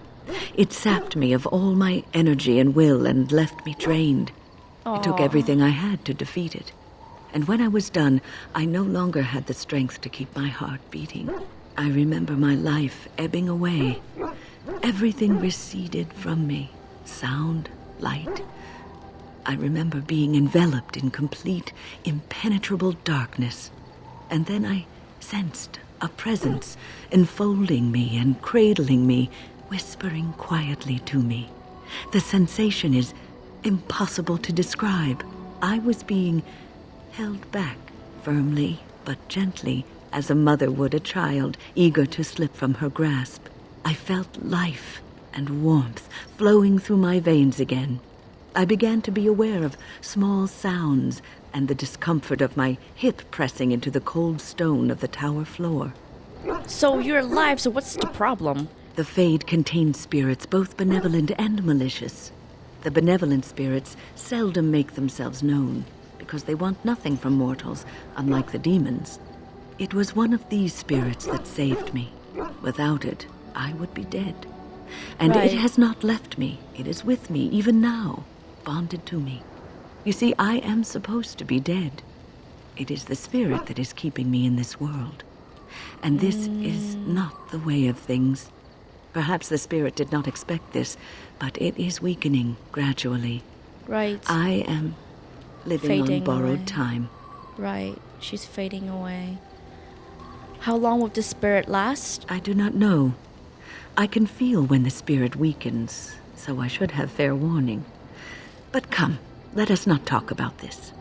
It sapped me of all my energy and will and left me drained. It took everything I had to defeat it. And when I was done, I no longer had the strength to keep my heart beating. I remember my life ebbing away. Everything receded from me. Sound, light. I remember being enveloped in complete, impenetrable darkness. And then I sensed a presence enfolding me and cradling me, whispering quietly to me. The sensation is impossible to describe. I was being held back, firmly but gently, as a mother would a child, eager to slip from her grasp. I felt life and warmth flowing through my veins again. I began to be aware of small sounds and the discomfort of my hip pressing into the cold stone of the tower floor. So you're alive, so what's the problem? The Fade contains spirits both benevolent and malicious. The benevolent spirits seldom make themselves known, because they want nothing from mortals, unlike the demons. It was one of these spirits that saved me. Without it, I would be dead. And it has not left me. It is with me, even now, bonded to me. You see, I am supposed to be dead. It is the spirit that is keeping me in this world. And this is not the way of things. Perhaps the spirit did not expect this, but it is weakening gradually. Right. I am living on borrowed time. Right. She's fading away. How long will the spirit last? I do not know. I can feel when the spirit weakens, so I should have fair warning. But come, let us not talk about this.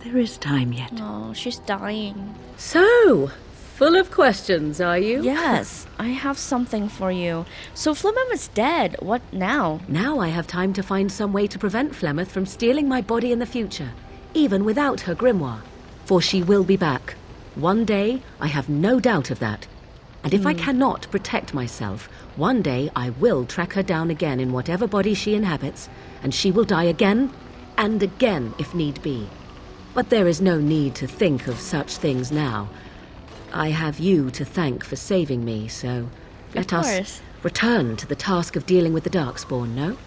There is time yet. Oh, she's dying. So, full of questions, are you? Yes, I have something for you. So Flemeth is dead. What now? Now I have time to find some way to prevent Flemeth from stealing my body in the future, even without her grimoire. For she will be back. One day, I have no doubt of that. And if I cannot protect myself, one day I will track her down again in whatever body she inhabits, and she will die again and again if need be. But there is no need to think of such things now. I have you to thank for saving me, so let us return to the task of dealing with the Darkspawn, no?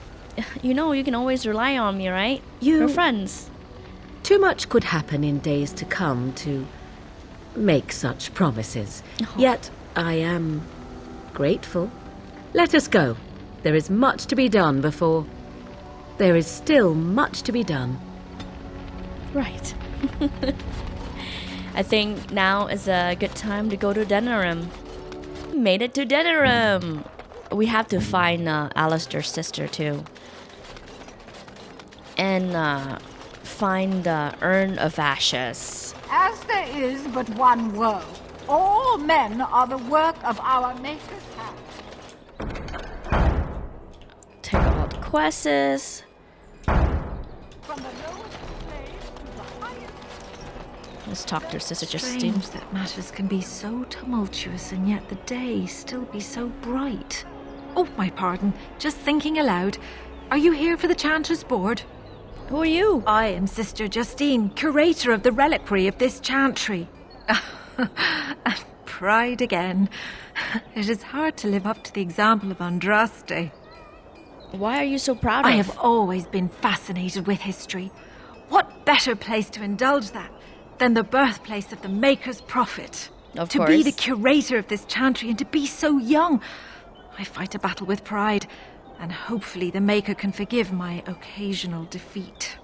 You know, you can always rely on me, right? We're friends. Too much could happen in days to come to make such promises. Yet I am grateful. Let us go. There is much to be done before... There is still much to be done. Right. I think now is a good time to go to Denerim. Made it to Denerim! We have to find Alister's sister too. And find the Urn of Ashes. As there is but one world, all men are the work of our Maker's hand. Take all the quests. Let's talk to Sister Justine. Strange that matters can be so tumultuous and yet the day still be so bright. Oh, my pardon. Just thinking aloud. Are you here for the Chanter's Board? Who are you? I am Sister Justine, curator of the reliquary of this chantry. Pride again. It is hard to live up to the example of Andraste. Why are you so proud of? I have always been fascinated with history. What better place to indulge that than the birthplace of the Maker's prophet? Of course. To be the curator of this chantry and to be so young. I fight a battle with pride, and hopefully the Maker can forgive my occasional defeat.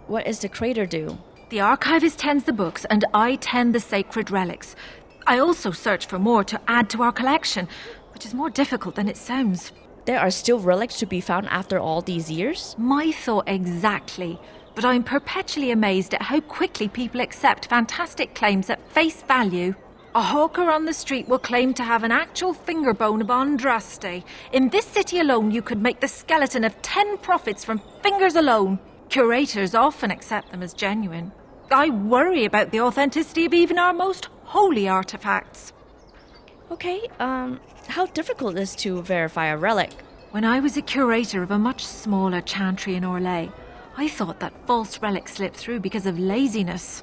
What does the crater do? The archivist tends the books, and I tend the sacred relics. I also search for more to add to our collection, which is more difficult than it sounds. There are still relics to be found after all these years? My thought exactly. But I'm perpetually amazed at how quickly people accept fantastic claims at face value. A hawker on the street will claim to have an actual finger bone of Andraste. In this city alone, you could make the skeleton of 10 prophets from fingers alone. Curators often accept them as genuine. I worry about the authenticity of even our most holy artifacts. Okay, how difficult is it to verify a relic? When I was a curator of a much smaller chantry in Orlais, I thought that false relics slipped through because of laziness.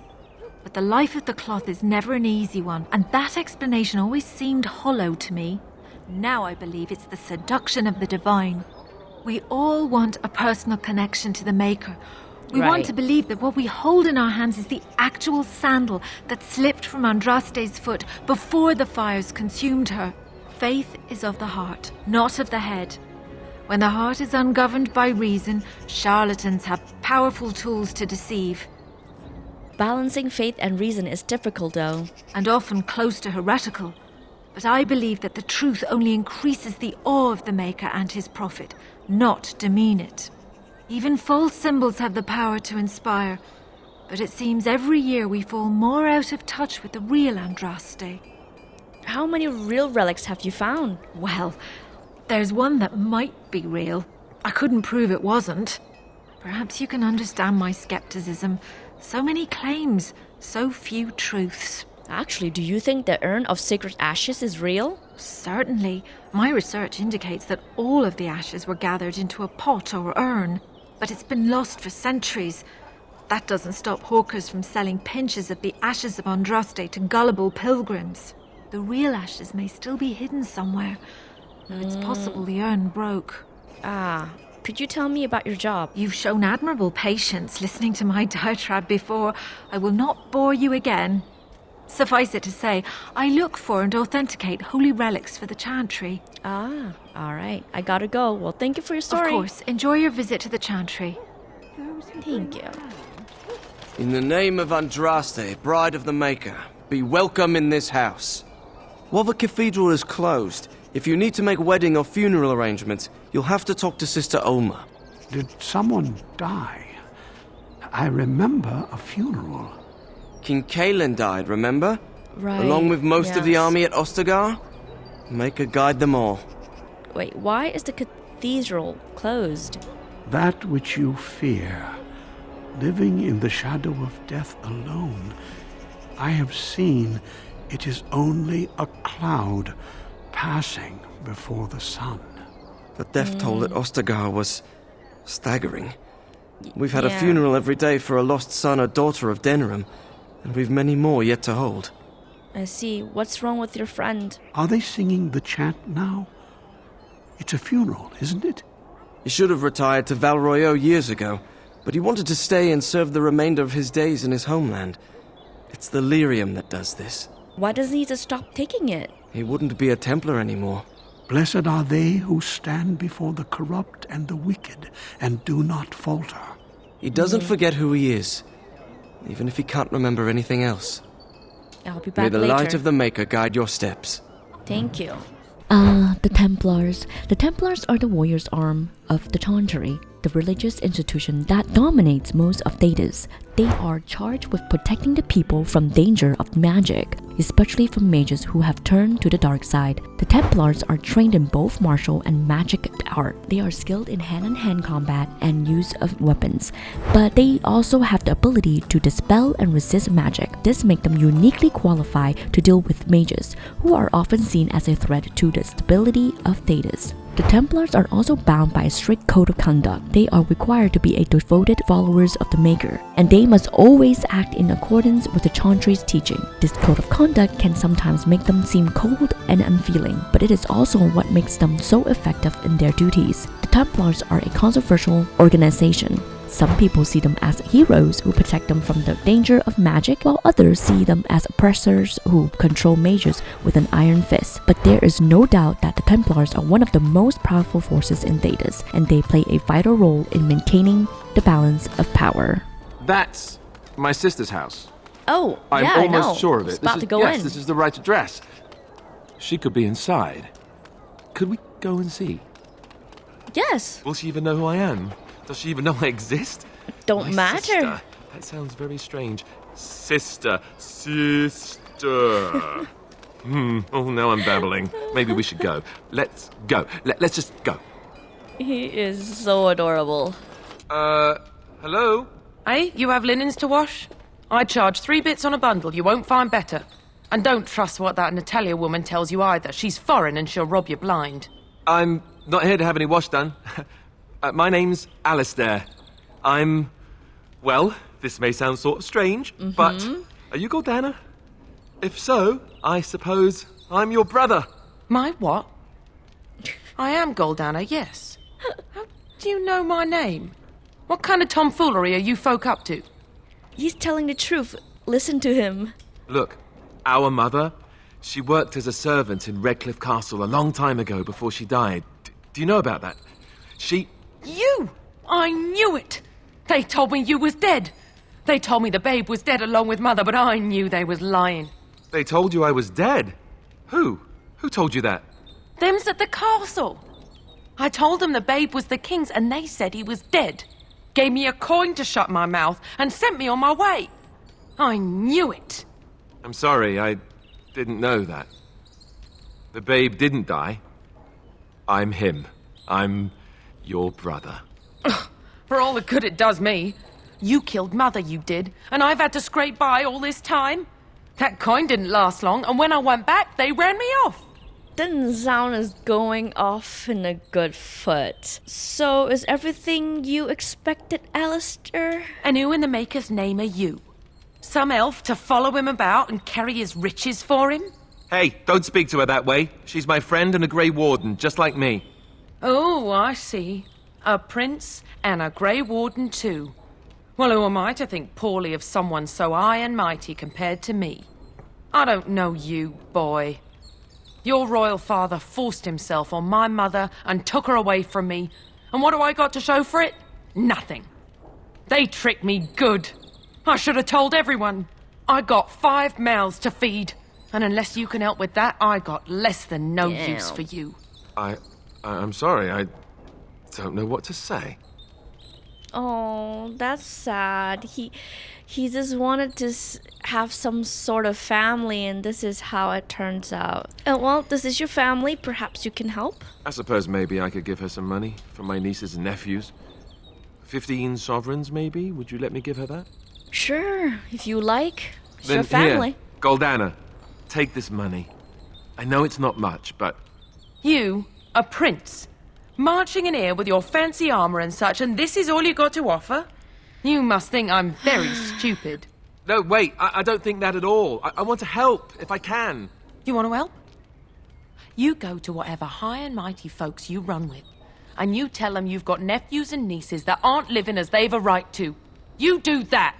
But the life of the cloth is never an easy one, and that explanation always seemed hollow to me. Now I believe it's the seduction of the divine. We all want a personal connection to the Maker. We want to believe that what we hold in our hands is the actual sandal that slipped from Andraste's foot before the fires consumed her. Faith is of the heart, not of the head. When the heart is ungoverned by reason, charlatans have powerful tools to deceive. Balancing faith and reason is difficult, though. And often close to heretical. But I believe that the truth only increases the awe of the Maker and his prophet, not demean it. Even false symbols have the power to inspire, but it seems every year we fall more out of touch with the real Andraste. How many real relics have you found? Well, there's one that might be real. I couldn't prove it wasn't. Perhaps you can understand my skepticism. So many claims, so few truths. Actually, do you think the Urn of Sacred Ashes is real? Certainly. My research indicates that all of the ashes were gathered into a pot or urn, but it's been lost for centuries. That doesn't stop hawkers from selling pinches of the ashes of Andraste to gullible pilgrims. The real ashes may still be hidden somewhere, though it's possible the urn broke. Could you tell me about your job? You've shown admirable patience listening to my diatribe before. I will not bore you again. Suffice it to say, I look for and authenticate holy relics for the chantry. All right. I gotta go. Well, thank you for your story. Of course. Enjoy your visit to the chantry. Thank you. In the name of Andraste, bride of the Maker, be welcome in this house. While the cathedral is closed, if you need to make wedding or funeral arrangements, you'll have to talk to Sister Olma. Did someone die? I remember a funeral. King Kaelin died, remember? Right. Along with most of the army at Ostagar? Maker guide them all. Wait, why is the cathedral closed? That which you fear, living in the shadow of death alone, I have seen it is only a cloud passing before the sun. The death toll at Ostagar was staggering. We've had a funeral every day for a lost son or daughter of Denerim, and we've many more yet to hold. I see. What's wrong with your friend? Are they singing the chant now? It's a funeral, isn't it? He should have retired to Val Royeaux years ago, but he wanted to stay and serve the remainder of his days in his homeland. It's the lyrium that does this. Why doesn't he just stop taking it? He wouldn't be a Templar anymore. Blessed are they who stand before the corrupt and the wicked and do not falter. He doesn't forget who he is. even if he can't remember anything else. I'll be back May the later. light of the Maker guide your steps. Thank you. The Templars. The Templars are the warrior's arm of the Chantry, the religious institution that dominates most of Thedas. They are charged with protecting the people from danger of magic, especially from mages who have turned to the dark side. The Templars are trained in both martial and magic art. They are skilled in hand-on-hand combat and use of weapons, but they also have the ability to dispel and resist magic. This makes them uniquely qualified to deal with mages, who are often seen as a threat to the stability of Thedas. The Templars are also bound by a strict code of conduct. They are required to be a devoted followers of the Maker, and they must always act in accordance with the Chantry's teaching. This code of conduct can sometimes make them seem cold and unfeeling, but it is also what makes them so effective in their duties. The Templars are a controversial organization. Some people see them as heroes who protect them from the danger of magic, while others see them as oppressors who control mages with an iron fist. But there is no doubt that the Templars are one of the most powerful forces in Thedas, and they play a vital role in maintaining the balance of power. That's my sister's house. Oh, I'm yeah, almost I know. sure of It's it. about to go in. This is the right address. She could be inside. Could we go and see? Yes. Will she even know who I am? Does she even know I exist? Don't My matter. Sister. That sounds very strange. Sister. Oh, now I'm babbling. Maybe we should go. Let's go. Let's just go. He is so adorable. Hello? Hey, you have linens to wash? I charge 3 bits on a bundle. You won't find better. And don't trust what that Natalia woman tells you either. She's foreign and she'll rob you blind. I'm not here to have any wash done. My name's Alister. Well, this may sound sort of strange, but are you Gordana? If so, I suppose I'm your brother. My what? I am Goldana, yes. How do you know my name? What kind of tomfoolery are you folk up to? He's telling the truth. Listen to him. Look, our mother, she worked as a servant in Redcliffe Castle a long time ago before she died. Do you know about that? You! I knew it! They told me you was dead. They told me the babe was dead along with mother, but I knew they was lying. They told you I was dead? Who? Who told you that? Them's at the castle. I told them the babe was the king's and they said he was dead. Gave me a coin to shut my mouth and sent me on my way. I knew it. I'm sorry, I didn't know that. The babe didn't die. I'm him. I'm your brother. For all the good it does me. You killed mother, you did, and I've had to scrape by all this time. That coin didn't last long, and when I went back, they ran me off. Doesn't sound as going off in a good foot. So, is everything you expected, Alister? And who in the Maker's name are you? Some elf to follow him about and carry his riches for him? Hey, don't speak to her that way. She's my friend and a Grey Warden, just like me. Oh, I see. A prince and a Grey Warden too. Well, who am I to think poorly of someone so high and mighty compared to me? I don't know you, boy. Your royal father forced himself on my mother and took her away from me. And what do I got to show for it? Nothing. They tricked me good. I should have told everyone. I got 5 mouths to feed. And unless you can help with that, I got less than no use for you. I'm sorry, I don't know what to say. Oh, that's sad. He just wanted to have some sort of family, and this is how it turns out. Well, this is your family. Perhaps you can help? I suppose maybe I could give her some money for my nieces and nephews. 15 sovereigns, maybe? Would you let me give her that? Sure, if you like. It's Then your family. Here, Goldana, take this money. I know it's not much, but... You, a prince, marching in here with your fancy armor and such, and this is all you got to offer? You must think I'm very stupid. No, wait, I don't think that at all. I want to help, if I can. You want to help? You go to whatever high and mighty folks you run with, and you tell them you've got nephews and nieces that aren't living as they've a right to. You do that.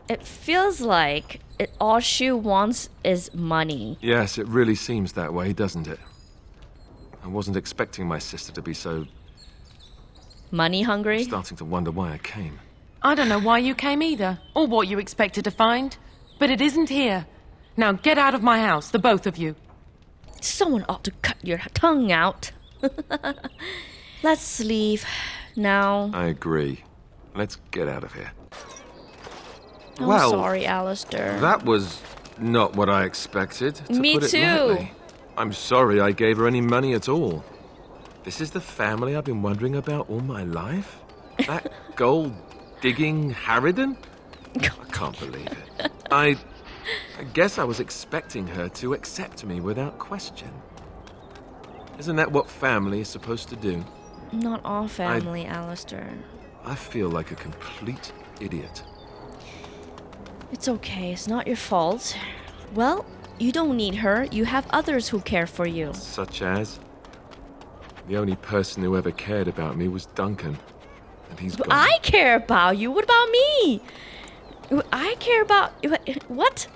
It feels like all she wants is money. Yes, it really seems that way, doesn't it? I wasn't expecting my sister to be so... Money hungry? I'm starting to wonder why I came. I don't know why you came either, or what you expected to find, but it isn't here. Now get out of my house, the both of you. Someone ought to cut your tongue out. Let's leave now. I agree. Let's get out of here. I'm sorry, Alister. That was not what I expected, to Me put it too. lightly. I'm sorry I gave her any money at all. This is the family I've been wondering about all my life? That gold-digging harridan? I can't believe it. I guess I was expecting her to accept me without question. Isn't that what family is supposed to do? Not all family, Alister. I feel like a complete idiot. It's okay, it's not your fault. Well, you don't need her. You have others who care for you. Such as? The only person who ever cared about me was Duncan. And he's gone. I care about you. What about me? I care about... What?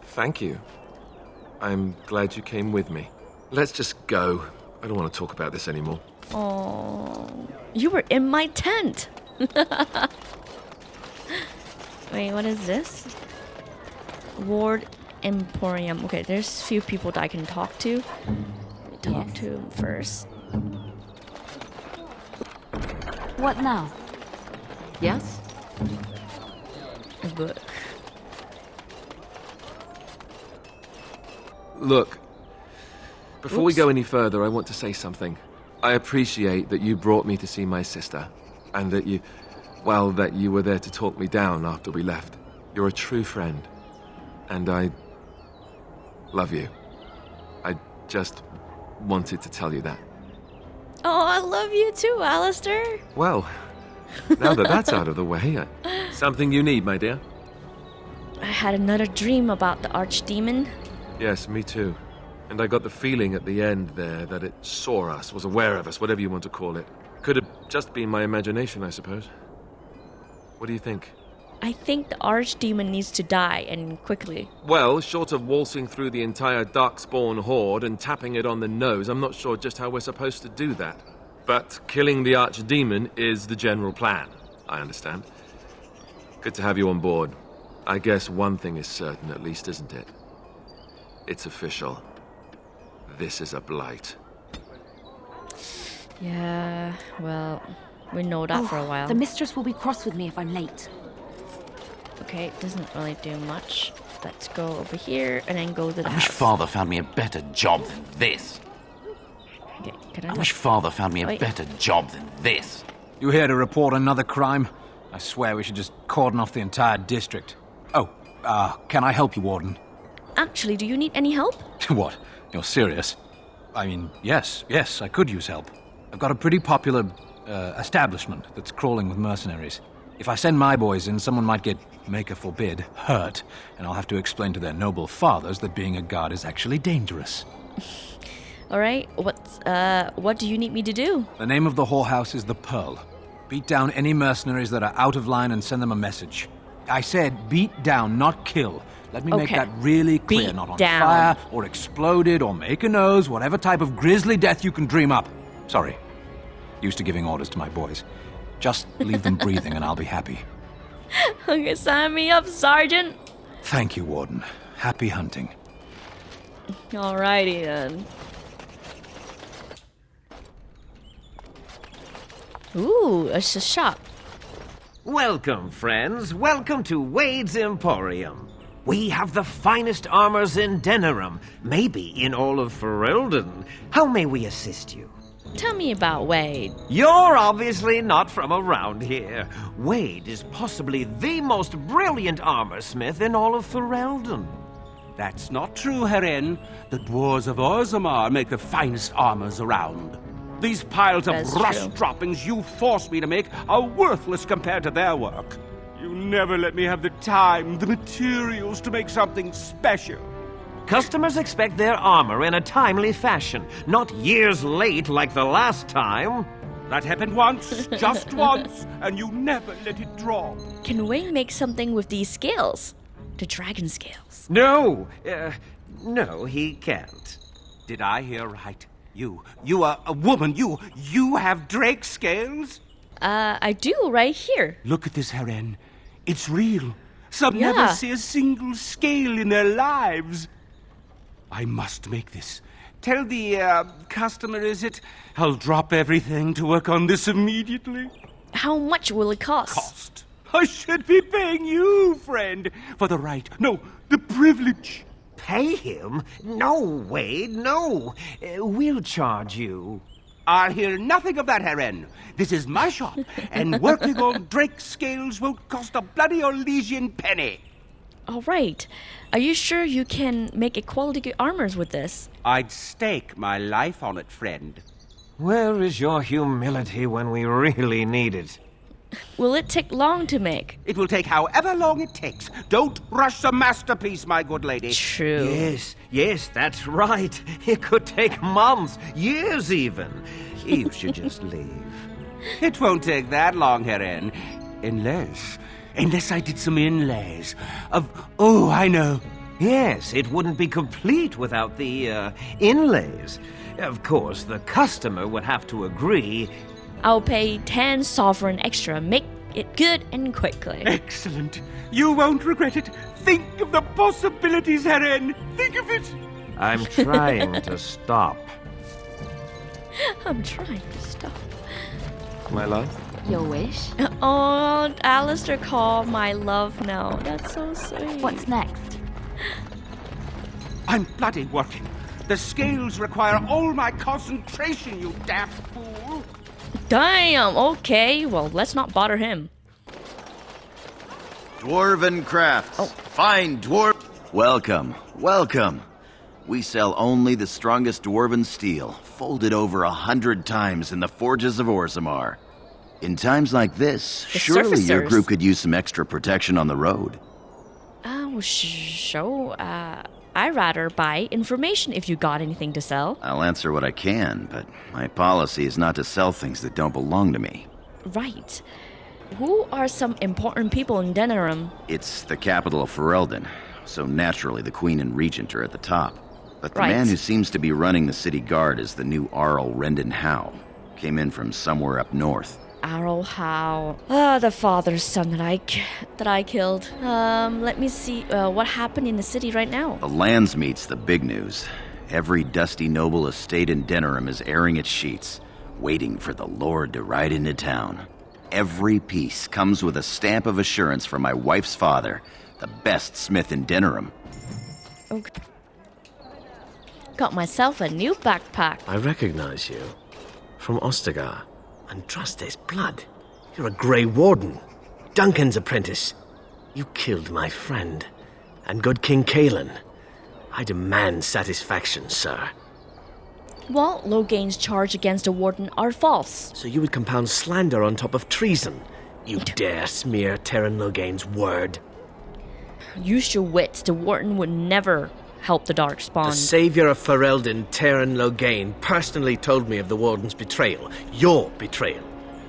Thank you. I'm glad you came with me. Let's just go. I don't want to talk about this anymore. Oh, you were in my tent. Wait, what is this? Ward Emporium. Okay, there's a few people that I can talk to. Talk to him first. What now? Yes? A book. Look, before we go any further, I want to say something. I appreciate that you brought me to see my sister, and that you were there to talk me down after we left. You're a true friend, and I love you. I just wanted to tell you that. Oh, I love you too, Alister. Well, now that that's out of the way, something you need, my dear? I had another dream about the archdemon. Yes, me too. And I got the feeling at the end there that it saw us, was aware of us, whatever you want to call it. Could have just been my imagination, I suppose. What do you think? I think the archdemon needs to die, and quickly. Well, short of waltzing through the entire Darkspawn horde and tapping it on the nose, I'm not sure just how we're supposed to do that. But killing the archdemon is the general plan, I understand. Good to have you on board. I guess one thing is certain, at least, isn't it? It's official. This is a blight. Yeah, well, we know that for a while. The mistress will be cross with me if I'm late. Okay, it doesn't really do much. Let's go over here and then go to the I wish house. Father found me a better job than this. Okay, I wish Father found me a better job than this. You here to report another crime? I swear we should just cordon off the entire district. Oh, can I help you, Warden? Actually, do you need any help? What? You're serious? I mean, yes, I could use help. I've got a pretty popular establishment that's crawling with mercenaries. If I send my boys in, someone might get, maker forbid, hurt, and I'll have to explain to their noble fathers that being a guard is actually dangerous. All right, what do you need me to do? The name of the whorehouse is the Pearl. Beat down any mercenaries that are out of line and send them a message. I said beat down, not kill. Let me make that really clear. Not on fire, or exploded, or make a nose, whatever type of grisly death you can dream up. Sorry. Used to giving orders to my boys. Just leave them breathing and I'll be happy. Okay, sign me up, Sergeant. Thank you, Warden. Happy hunting. Alrighty then. Ooh, it's a shop. Welcome, friends. Welcome to Wade's Emporium. We have the finest armors in Denerim, maybe in all of Ferelden. How may we assist you? Tell me about Wade. You're obviously not from around here. Wade is possibly the most brilliant armorsmith in all of Ferelden. That's not true, Herin. The dwarves of Orzammar make the finest armors around. These piles of rust droppings you forced me to make are worthless compared to their work. You never let me have the time, the materials to make something special. Customers expect their armor in a timely fashion, not years late like the last time. That happened once, just once, and you never let it drop. Can Wade make something with these scales? The dragon scales. No, no, he can't. Did I hear right? You are a woman. You have drake scales? I do, right here. Look at this, Heren. It's real. Some never see a single scale in their lives. I must make this. Tell the, customer, is it? I'll drop everything to work on this immediately. How much will it cost? I should be paying you, friend, for the right, no, the privilege. Pay him? No, Wade, no. We'll charge you. I'll hear nothing of that, Heren. This is my shop, and working on Drake scales won't cost a bloody Orlesian penny. All right. Are you sure you can make quality armors with this? I'd stake my life on it, friend. Where is your humility when we really need it? Will it take long to make? It will take however long it takes. Don't rush the masterpiece, my good lady. True. Yes, that's right. It could take months, years even. You should just leave. It won't take that long, Heren. Unless I did some inlays of... Oh, I know. Yes, it wouldn't be complete without the, inlays. Of course, the customer would have to agree. I'll pay 10 sovereign extra. Make it good and quickly. Excellent. You won't regret it. Think of the possibilities, Heren. Think of it. I'm trying to stop. I'm trying to stop. My love? Your wish? Oh, Alister called my love now. That's so sweet. What's next? I'm bloody working. The scales require all my concentration, you daft fool. Damn, okay. Well, let's not bother him. Dwarven crafts. Fine dwarf. Welcome. We sell only the strongest dwarven steel, folded over 100 times in the forges of Orzammar. In times like this, surely your group could use some extra protection on the road. I'd rather buy information if you got anything to sell. I'll answer what I can, but my policy is not to sell things that don't belong to me. Right. Who are some important people in Denerim? It's the capital of Ferelden, so naturally the Queen and Regent are at the top. But the man who seems to be running the city guard is the new Arl Rendon Howe. Came in from somewhere up north. Arl Howe. The father's son that I killed. Let me see what happened in the city right now. The Landsmeet's the big news. Every dusty noble estate in Denerim is airing its sheets, waiting for the Lord to ride into town. Every piece comes with a stamp of assurance from my wife's father, the best smith in Denerim. Okay. Got myself a new backpack. I recognize you. From Ostagar. Andraste's blood. You're a Grey Warden. Duncan's apprentice. You killed my friend. And good King Kaelin. I demand satisfaction, sir. Well, Logain's charge against the Warden are false. So you would compound slander on top of treason? You dare smear Terran Logain's word? Use your wits. The Warden would never help the Darkspawn. The savior of Ferelden, Terran Logain, personally told me of the Warden's betrayal. Your betrayal.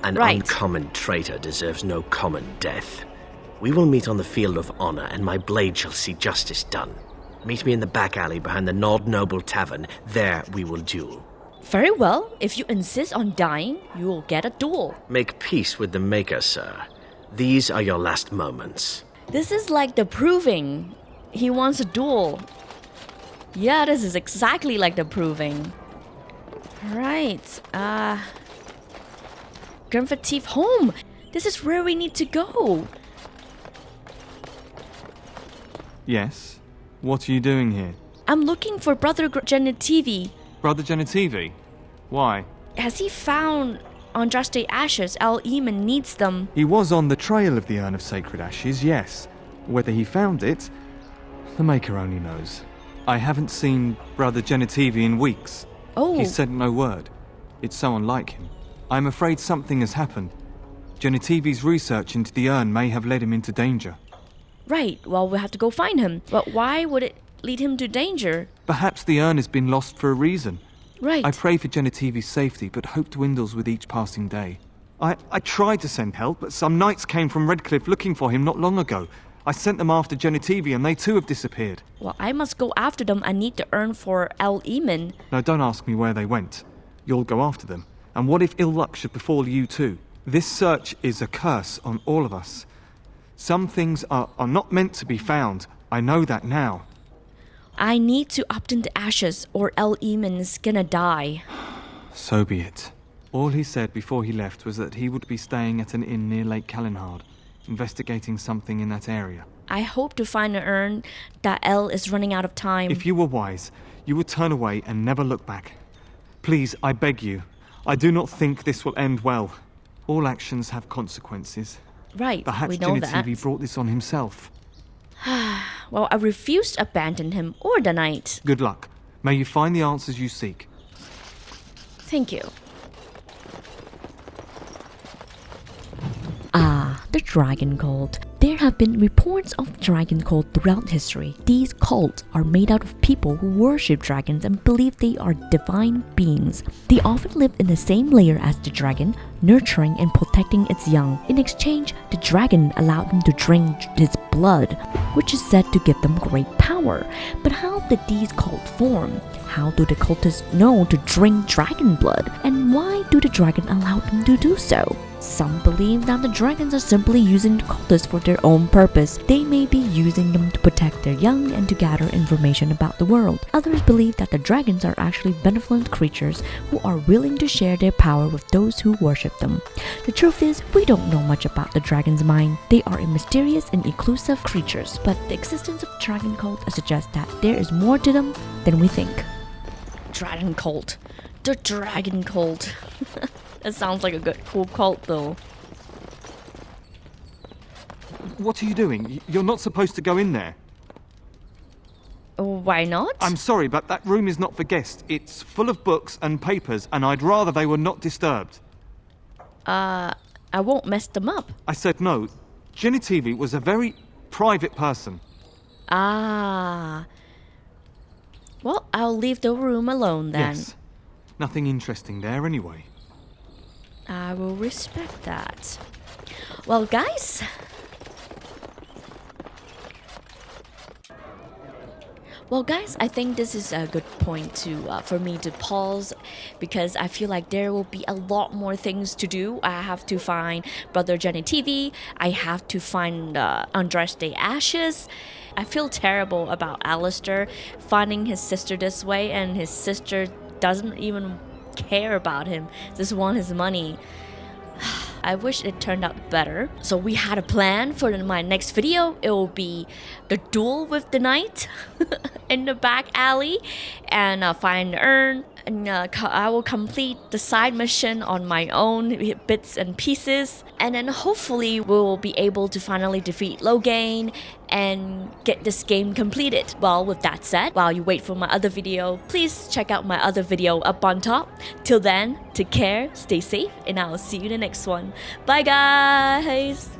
An uncommon traitor deserves no common death. We will meet on the field of honor, and my blade shall see justice done. Meet me in the back alley behind the Nod Noble Tavern. There we will duel. Very well. If you insist on dying, you will get a duel. Make peace with the Maker, sir. These are your last moments. This is like the Proving. He wants a duel. Yeah, this is exactly like the Proving. Right. Grimfatief home. This is where we need to go. Yes? What are you doing here? I'm looking for Brother Genitivi. Brother Genitivi? Why? Has he found Andraste ashes? El Eamon needs them. He was on the trail of the Urn of Sacred Ashes, yes. Whether he found it, the Maker only knows. I haven't seen Brother Genitivi in weeks. Oh. He said no word. It's so unlike him. I'm afraid something has happened. Genitivi's research into the urn may have led him into danger. Right, well, we'll have to go find him. But why would it lead him to danger? Perhaps the urn has been lost for a reason. Right. I pray for Genitivi's safety, but hope dwindles with each passing day. I tried to send help, but some knights came from Redcliffe looking for him not long ago. I sent them after Genitivi, and they too have disappeared. Well, I must go after them. I need to earn for El Eamon. No, don't ask me where they went. You'll go after them. And what if ill luck should befall you too? This search is a curse on all of us. Some things are not meant to be found. I know that now. I need to obtain the ashes or El Eamon's gonna die. So be it. All he said before he left was that he would be staying at an inn near Lake Kallenhard, investigating something in that area. I hope to find an urn that El is running out of time. If you were wise, you would turn away and never look back. Please, I beg you. I do not think this will end well. All actions have consequences. Right, Perhaps we know Genitivi that. brought this on himself. Well, I refuse to abandon him or the knight. Good luck. May you find the answers you seek. Thank you. The dragon cult. There have been reports of dragon cult throughout history. These cults are made out of people who worship dragons and believe they are divine beings. They often live in the same layer as the dragon, nurturing and protecting its young. In exchange, the dragon allowed them to drink his blood, which is said to give them great power. But how did these cults form? How do the cultists know to drink dragon blood? And why do the dragon allow them to do so? Some believe that the dragons are simply using the cultists for their own purpose. They may be using them to protect their young and to gather information about the world. Others believe that the dragons are actually benevolent creatures who are willing to share their power with those who worship them. The truth is, we don't know much about the dragon's mind. They are mysterious and elusive creatures, but the existence of dragon cult suggests that there is more to them than we think. Dragon cult. The dragon cult. That sounds like a cool cult, though. What are you doing? You're not supposed to go in there. Why not? I'm sorry, but that room is not for guests. It's full of books and papers, and I'd rather they were not disturbed. I won't mess them up. I said no. Genitivi was a very private person. Well, I'll leave the room alone then. Yes. Nothing interesting there anyway. I will respect that. Well, guys. I think this is a good point to for me to pause, because I feel like there will be a lot more things to do. I have to find Brother Genitivi. I have to find Andraste Ashes. I feel terrible about Alister finding his sister this way, and his sister doesn't even care about him, just want his money. I wish it turned out better. So we had a plan for my next video. It will be the duel with the knight in the back alley, and find an urn, and I will complete the side mission on my own bits and pieces, and then hopefully we will be able to finally defeat Logain and get this game completed. Well, with that said, while you wait for my other video, please check out my other video up on top. Till then, take care, stay safe, and I'll see you in the next one. Bye guys!